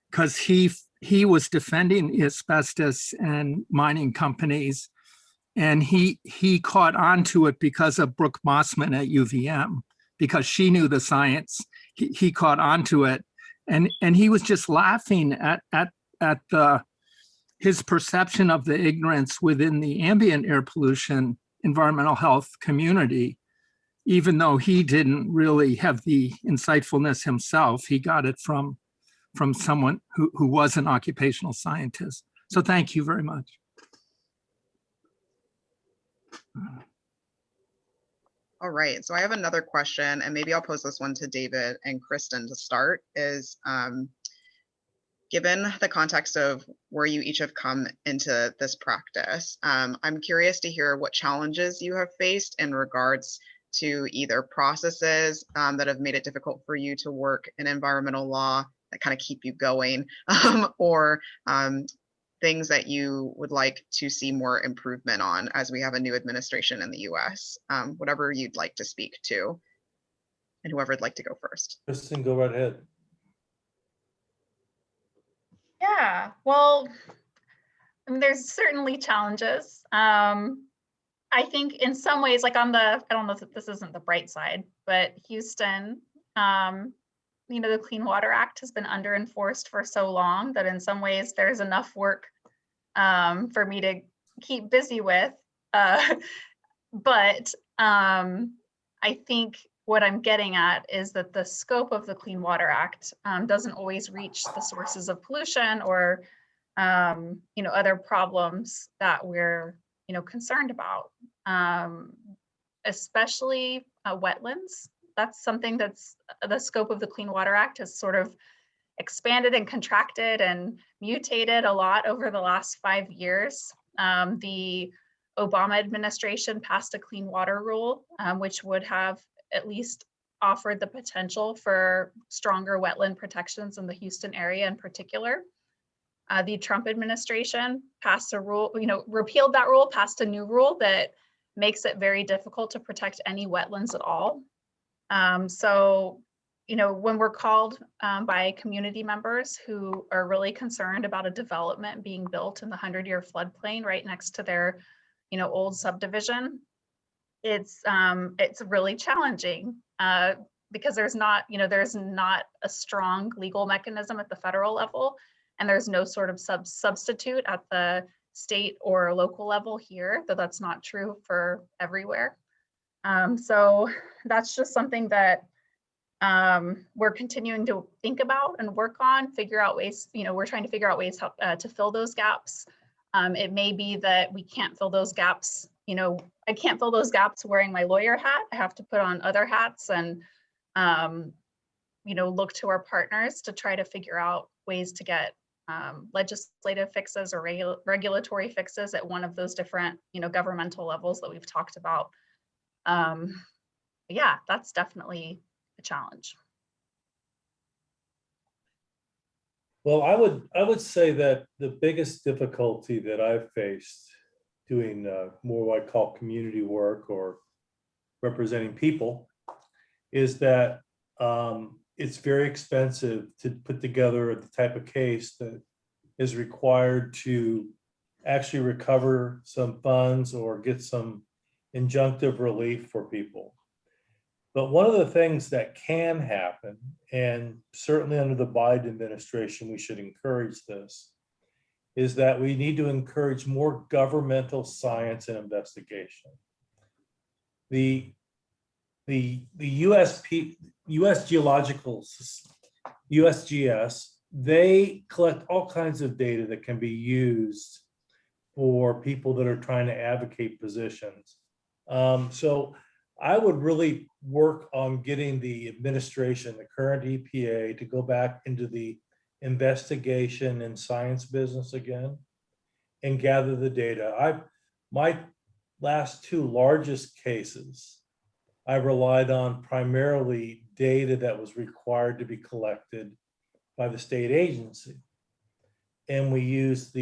because he was defending asbestos and mining companies, and he caught on to it because of Brooke Mossman at UVM, because she knew the science. He caught on to it, and he was just laughing at his perception of the ignorance within the ambient air pollution environmental health community, even though he didn't really have the insightfulness himself. He got it from someone who was an occupational scientist. So thank you very much. All right, so I have another question, and maybe I'll pose this one to David and Kristen to start, is given the context of where you each have come into this practice, I'm curious to hear what challenges you have faced in regards to either processes that have made it difficult for you to work in environmental law that kind of keep you going, or things that you would like to see more improvement on as we have a new administration in the US. Whatever you'd like to speak to, and whoever would like to go first. Kristen, go right ahead. Yeah, well, I mean, there's certainly challenges. I think in some ways, like I don't know if this isn't the bright side, but Houston, the Clean Water Act has been under enforced for so long that in some ways there's enough work for me to keep busy with. But I think what I'm getting at is that the scope of the Clean Water Act doesn't always reach the sources of pollution or other problems that we're concerned about, especially wetlands. That's something that's the scope of the Clean Water Act has sort of expanded and contracted and mutated a lot over the last 5 years. The Obama administration passed a clean water rule, which would have at least offered the potential for stronger wetland protections in the Houston area in particular. The Trump administration passed a rule, repealed that rule, passed a new rule that makes it very difficult to protect any wetlands at all. So, when we're called by community members who are really concerned about a development being built in the 100-year floodplain right next to their, old subdivision, it's really challenging because there's not a strong legal mechanism at the federal level, and there's no sort of substitute at the state or local level here, though that's not true for everywhere. So that's just something that we're continuing to think about and work on, figure out ways, we're trying to figure out ways how, to fill those gaps. It may be that we can't fill those gaps, I can't fill those gaps wearing my lawyer hat. I have to put on other hats and, look to our partners to try to figure out ways to get legislative fixes or regulatory fixes at one of those different, governmental levels that we've talked about. Yeah, that's definitely a challenge. Well, I would say that the biggest difficulty that I've faced doing more what I call community work or representing people is that it's very expensive to put together the type of case that is required to actually recover some funds or get some injunctive relief for people. But one of the things that can happen, and certainly under the Biden administration, we should encourage this, is that we need to encourage more governmental science and investigation. The USGS, they collect all kinds of data that can be used for people that are trying to advocate positions. So I would really work on getting the administration, the current EPA, to go back into the investigation and science business again and gather the data. My last two largest cases, I relied on primarily data that was required to be collected by the state agency. And we used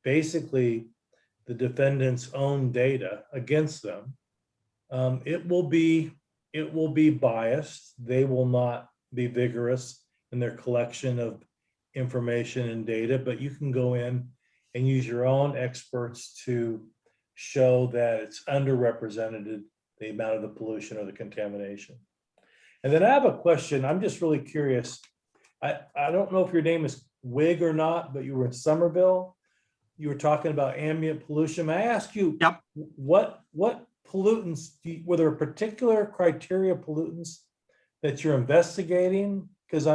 basically the defendant's own data against them. It will be biased. They will not be vigorous in their collection of information and data, but you can go in and use your own experts to show that it's underrepresented, the amount of the pollution or the contamination. And then I have a question. I'm just really curious. I don't know if your name is Wig or not, but you were in Somerville. You were talking about ambient pollution. May I ask you, Yep. what pollutants, were there particular criteria pollutants that you're investigating? Because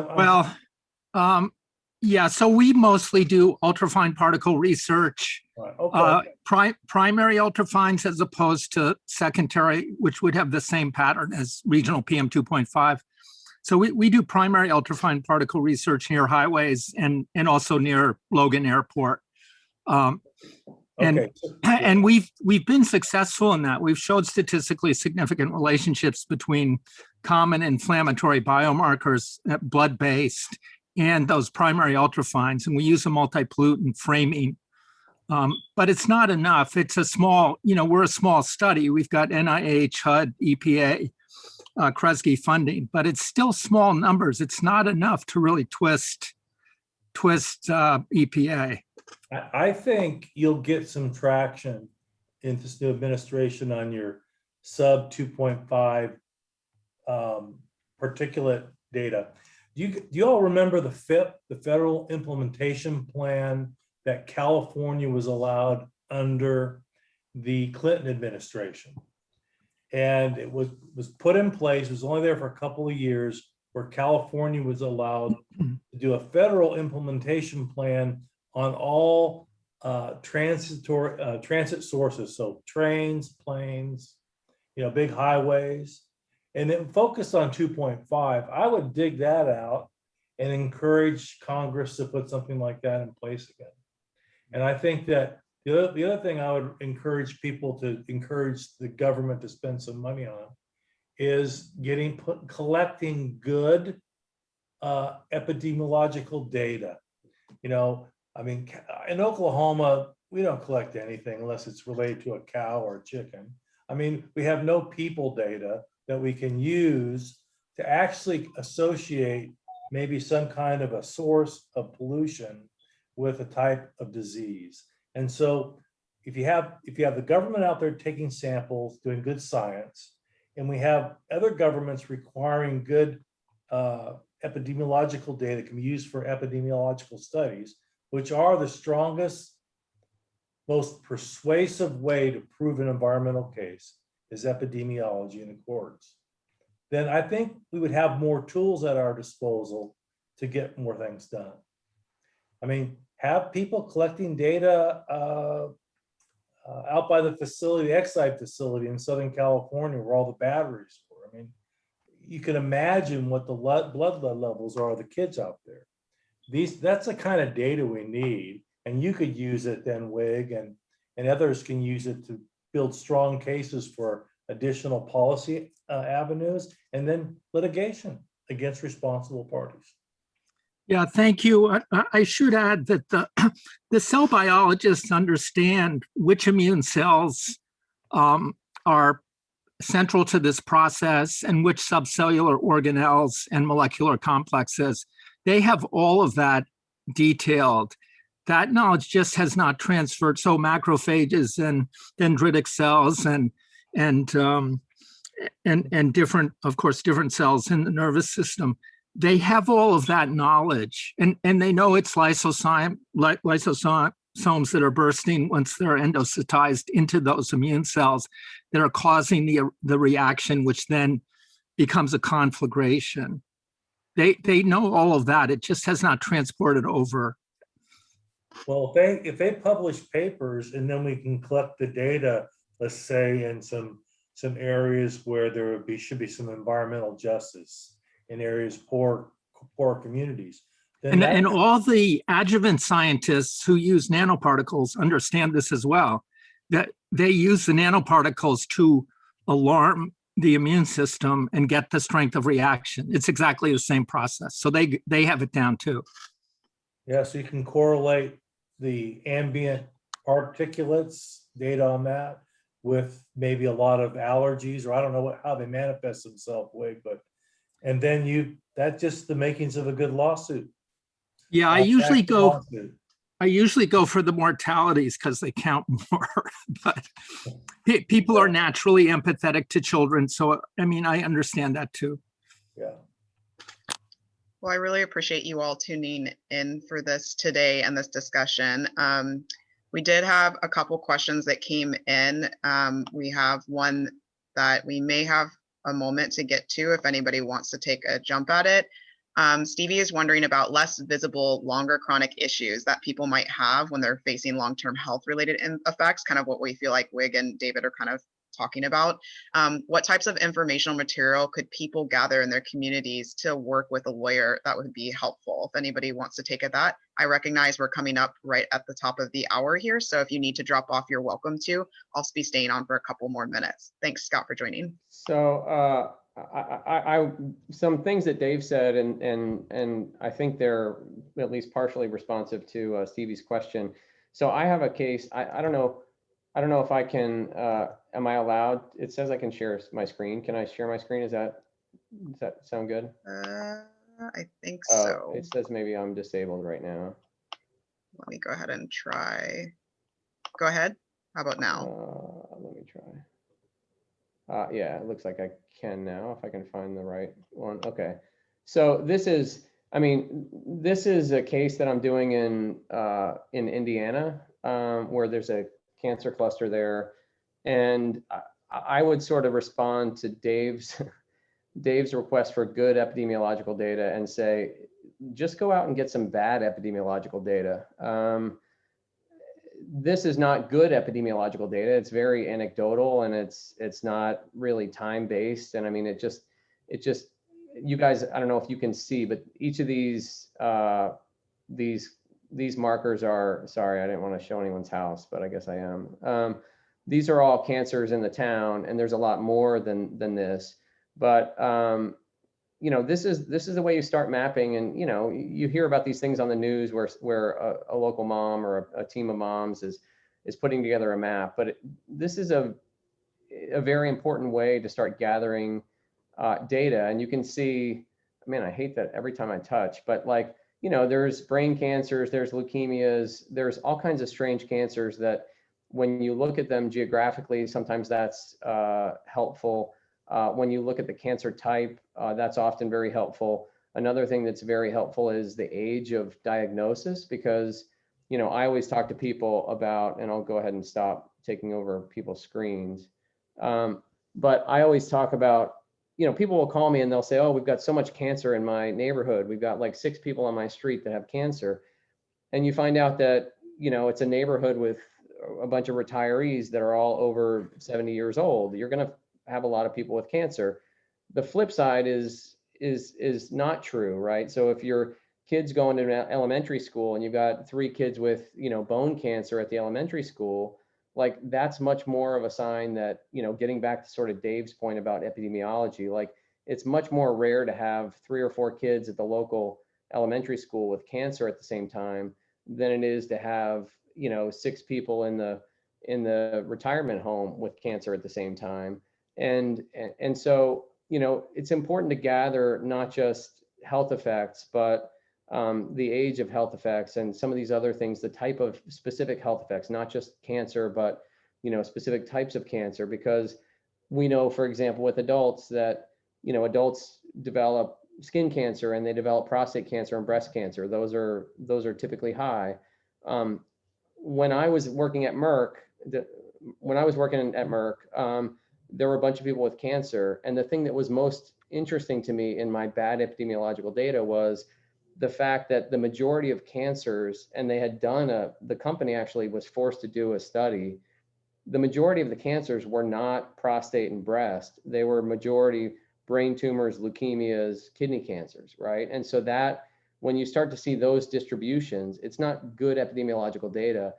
yeah, so we mostly do ultrafine particle research, right, okay. Primary ultrafines as opposed to secondary, which would have the same pattern as regional PM 2.5. So we do primary ultrafine particle research near highways and also near Logan Airport. And we've been successful in that. We've showed statistically significant relationships between common inflammatory biomarkers, blood-based, and those primary ultrafines, and we use a multi-pollutant framing. But it's not enough. It's a small, we're a small study. We've got NIH, HUD, EPA, Kresge funding, but it's still small numbers. It's not enough to really twist EPA. I think you'll get some traction in this new administration on your sub 2.5 particulate data. Do you all remember the FIP, the Federal Implementation Plan, that California was allowed under the Clinton administration? And it was put in place, it was only there for a couple of years, where California was allowed to do a federal implementation plan on all transit sources, so trains, planes, big highways, and then focused on 2.5. I would dig that out and encourage Congress to put something like that in place again. And I think that the other thing I would encourage people to encourage the government to spend some money on is collecting good epidemiological data. I mean, in Oklahoma, we don't collect anything unless it's related to a cow or a chicken. I mean, we have no people data that we can use to actually associate maybe some kind of a source of pollution with a type of disease. And so if you have the government out there taking samples, doing good science, and we have other governments requiring good epidemiological data can be used for epidemiological studies, which are the strongest, most persuasive way to prove an environmental case is epidemiology in the courts, then I think we would have more tools at our disposal to get more things done. I mean, have people collecting data out by the facility, the Exide facility in Southern California, where all the batteries were. I mean, you can imagine what the blood levels are of the kids out there. that's the kind of data we need. And you could use it then, WIG, and others can use it to build strong cases for additional policy avenues and then litigation against responsible parties. Yeah, thank you. I should add that the cell biologists understand which immune cells are central to this process and which subcellular organelles and molecular complexes. They have all of that detailed. That knowledge just has not transferred. So macrophages and dendritic cells and different, of course, different cells in the nervous system. They have all of that knowledge, and they know it's lysosomes that are bursting once they're endocytized into those immune cells that are causing the reaction, which then becomes a conflagration. They know all of that. It just has not transported over. Well, if they publish papers and then we can collect the data, let's say in some areas where there should be some environmental justice in areas poor communities. And all the adjuvant scientists who use nanoparticles understand this as well, that they use the nanoparticles to alarm the immune system and get the strength of reaction. It's exactly the same process. So they have it down too. Yeah, so you can correlate the ambient particulates data on that with maybe a lot of allergies, or I don't know how they manifest themselves, Wade, but and then that's just the makings of a good lawsuit. Yeah, I usually go for the mortalities because they count more, but people are naturally empathetic to children. So, I mean, I understand that too. Yeah. Well, I really appreciate you all tuning in for this today and this discussion. We did have a couple questions that came in. We have one that we may have a moment to get to if anybody wants to take a jump at it. Stevie is wondering about less visible, longer chronic issues that people might have when they're facing long-term health-related effects, kind of what we feel like Wig and David are kind of talking about. What types of informational material could people gather in their communities to work with a lawyer that would be helpful? If anybody wants to take at that, I recognize we're coming up right at the top of the hour here. So if you need to drop off, you're welcome to. I'll be staying on for a couple more minutes. Thanks, Scott, for joining. So some things that Dave said, and I think they're at least partially responsive to Stevie's question. So I have a case. I don't know if I can. Am I allowed? It says I can share my screen. Can I share my screen? Does that sound good? I think so. It says maybe I'm disabled right now. Let me go ahead and try. Go ahead. How about now? Let me try. Yeah, it looks like I can now, if I can find the right one. Okay. So this is a case that I'm doing in Indiana, where there's a cancer cluster there. And I would sort of respond to Dave's request for good epidemiological data and say, just go out and get some bad epidemiological data. This is not good epidemiological data. It's very anecdotal, and it's not really time-based. And I mean, it just, you guys, I don't know if you can see, but each of these markers are, sorry, I didn't want to show anyone's house, but I guess I am. These are all cancers in the town, and there's a lot more than this. But you know, this is the way you start mapping. And you know, you hear about these things on the news where a local mom or a team of moms is putting together a map. But this is a very important way to start gathering data. And you can see, man, I hate that every time I touch, but like, you know, there's brain cancers, there's leukemias, there's all kinds of strange cancers that when you look at them geographically, sometimes that's helpful. When you look at the cancer type, that's often very helpful. Another thing that's very helpful is the age of diagnosis, because, you know, I always talk to people about, and I'll go ahead and stop taking over people's screens. But I always talk about, you know, people will call me and they'll say, oh, we've got so much cancer in my neighborhood. We've got like 6 people on my street that have cancer. And you find out that, you know, it's a neighborhood with a bunch of retirees that are all over 70 years old. You're going to have a lot of people with cancer. The flip side is not true, right? So if you're kids going to an elementary school and you've got 3 kids with, you know, bone cancer at the elementary school, like that's much more of a sign that, you know, getting back to sort of Dave's point about epidemiology, like it's much more rare to have 3 or 4 kids at the local elementary school with cancer at the same time than it is to have, you know, 6 people in the retirement home with cancer at the same time. And so, you know, it's important to gather not just health effects, but the age of health effects and some of these other things, the type of specific health effects, not just cancer, but, you know, specific types of cancer, because we know, for example, with adults that, you know, adults develop skin cancer and they develop prostate cancer and breast cancer. Those are typically high. When I was working at Merck, there were a bunch of people with cancer. And the thing that was most interesting to me in my bad epidemiological data was the fact that the majority of cancers, and they had done the company actually was forced to do a study. The majority of the cancers were not prostate and breast. They were majority brain tumors, leukemias, kidney cancers, right? And so that when you start to see those distributions, it's not good epidemiological data.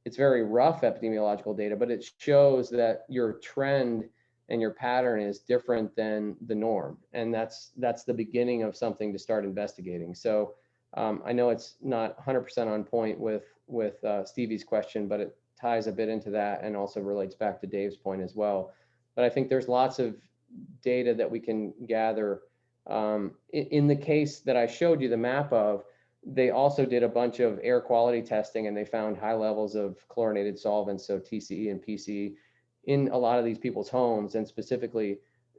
It's very rough epidemiological data, but it shows that your trend and your pattern is different than the norm. And that's the beginning of something to start investigating. So I know it's not 100% on point with Stevie's question, but it ties a bit into that and also relates back to Dave's point as well. But I think there's lots of data that we can gather. In the case that I showed you the map of, they also did a bunch of air quality testing and they found high levels of chlorinated solvents, so TCE and PCE, in a lot of these people's homes, and specifically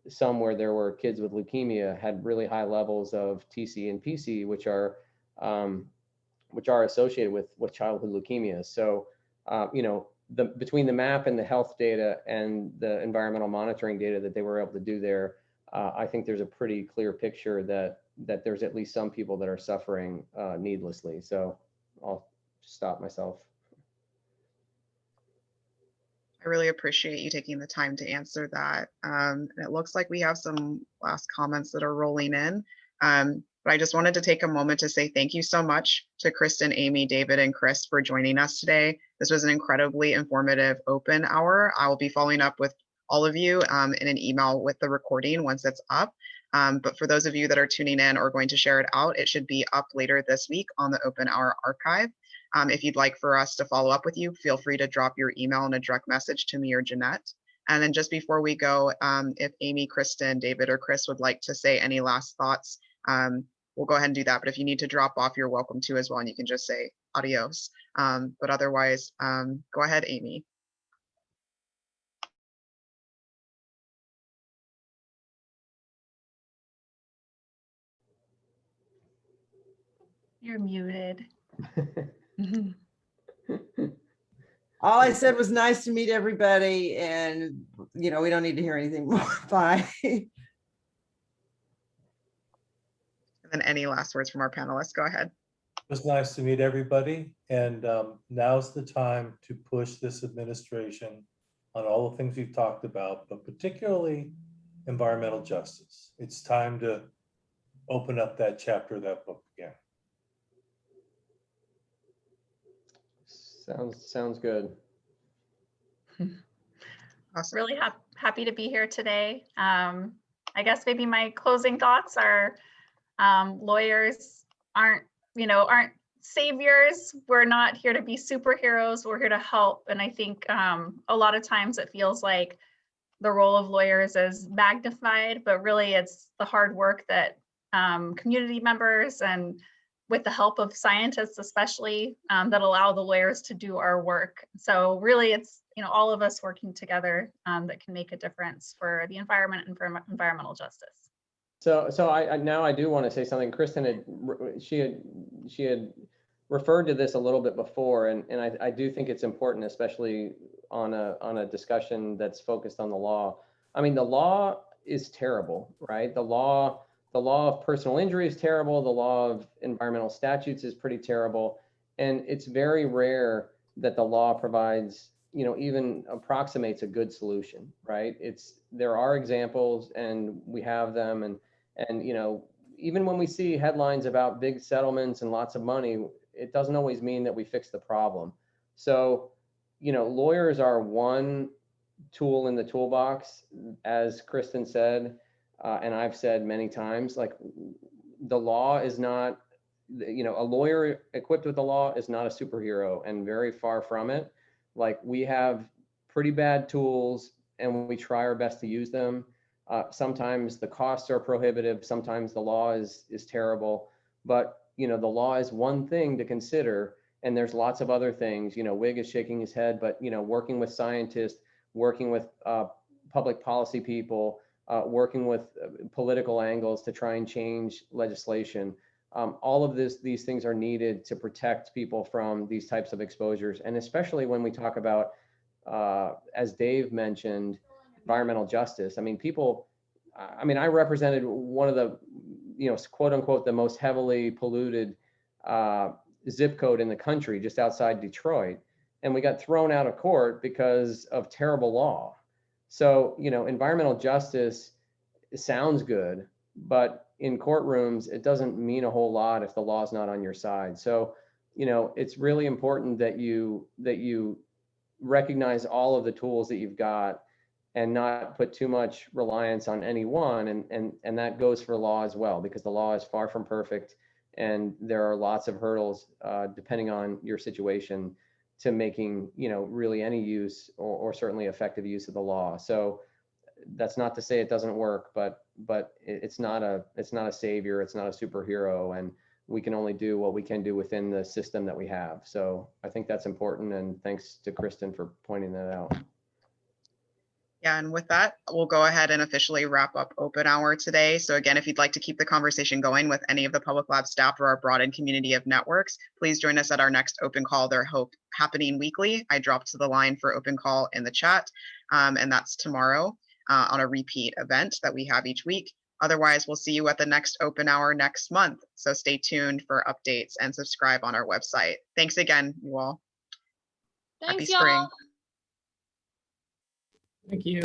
some where there were kids with leukemia had really high levels of TCE and PCE, which are associated with childhood leukemia. So, you know, between the map and the health data and the environmental monitoring data that they were able to do there, I think there's a pretty clear picture that there's at least some people that are suffering needlessly. So I'll stop myself. I really appreciate you taking the time to answer that. And it looks like we have some last comments that are rolling in. But I just wanted to take a moment to say thank you so much to Kristen, Amy, David, and Chris for joining us today. This was an incredibly informative open hour. I will be following up with all of you in an email with the recording once it's up. But for those of you that are tuning in or going to share it out, it should be up later this week on the Open Hour archive. If you'd like for us to follow up with you, feel free to drop your email in a direct message to me or Jeanette. And then just before we go, if Amy, Kristen, David, or Chris would like to say any last thoughts, we'll go ahead and do that. But if you need to drop off, you're welcome to as well. And you can just say adios. But otherwise, go ahead, Amy. You're muted. All I said was nice to meet everybody, and you know, we don't need to hear anything more. Bye. And then any last words from our panelists, go ahead. It was nice to meet everybody, and now's the time to push this administration on all the things we've talked about, but particularly environmental justice. It's time to open up that chapter of that book again. Sounds good. Awesome. Really happy to be here today. I guess maybe my closing thoughts are lawyers aren't saviors. We're not here to be superheroes. We're here to help. And I think a lot of times it feels like the role of lawyers is magnified, but really it's the hard work that community members and with the help of scientists especially that allow the lawyers to do our work. So really it's all of us working together that can make a difference for the environment and for environmental justice. So I do want to say something. Kristen she had referred to this a little bit before, and I do think it's important, especially on a discussion that's focused on the law. I mean, the law is terrible, right? The law of personal injury is terrible. The law of environmental statutes is pretty terrible, and it's very rare that the law provides, even approximates a good solution, right? There are examples, and we have them, and even when we see headlines about big settlements and lots of money, it doesn't always mean that we fix the problem. So, lawyers are one tool in the toolbox, as Kristen said, and I've said many times, like the law is not, a lawyer equipped with the law is not a superhero, and very far from it. Like, we have pretty bad tools and we try our best to use them. Sometimes the costs are prohibitive. Sometimes the law is terrible, but the law is one thing to consider. And there's lots of other things. Wig is shaking his head, but working with scientists, working with public policy people, working with political angles to try and change legislation. All of these things are needed to protect people from these types of exposures. And especially when we talk about, as Dave mentioned, environmental justice. I mean, I represented one of the, quote unquote, the most heavily polluted zip code in the country, just outside Detroit. And we got thrown out of court because of terrible law. So, environmental justice sounds good, but in courtrooms, it doesn't mean a whole lot if the law's not on your side. So, it's really important that you recognize all of the tools that you've got and not put too much reliance on any one. And that goes for law as well, because the law is far from perfect. And there are lots of hurdles, depending on your situation, to making, really any use or certainly effective use of the law. So that's not to say it doesn't work, but it's not a savior. It's not a superhero. And we can only do what we can do within the system that we have. So I think that's important. And thanks to Kristen for pointing that out. Yeah, and with that, we'll go ahead and officially wrap up Open Hour today. So again, if you'd like to keep the conversation going with any of the Public Lab staff or our broadened community of networks, please join us at our next open call. They're happening weekly. I dropped the line for open call in the chat, and that's tomorrow on a repeat event that we have each week. Otherwise, we'll see you at the next Open Hour next month. So stay tuned for updates and subscribe on our website. Thanks again, you all. Thanks, Happy spring. Thank you.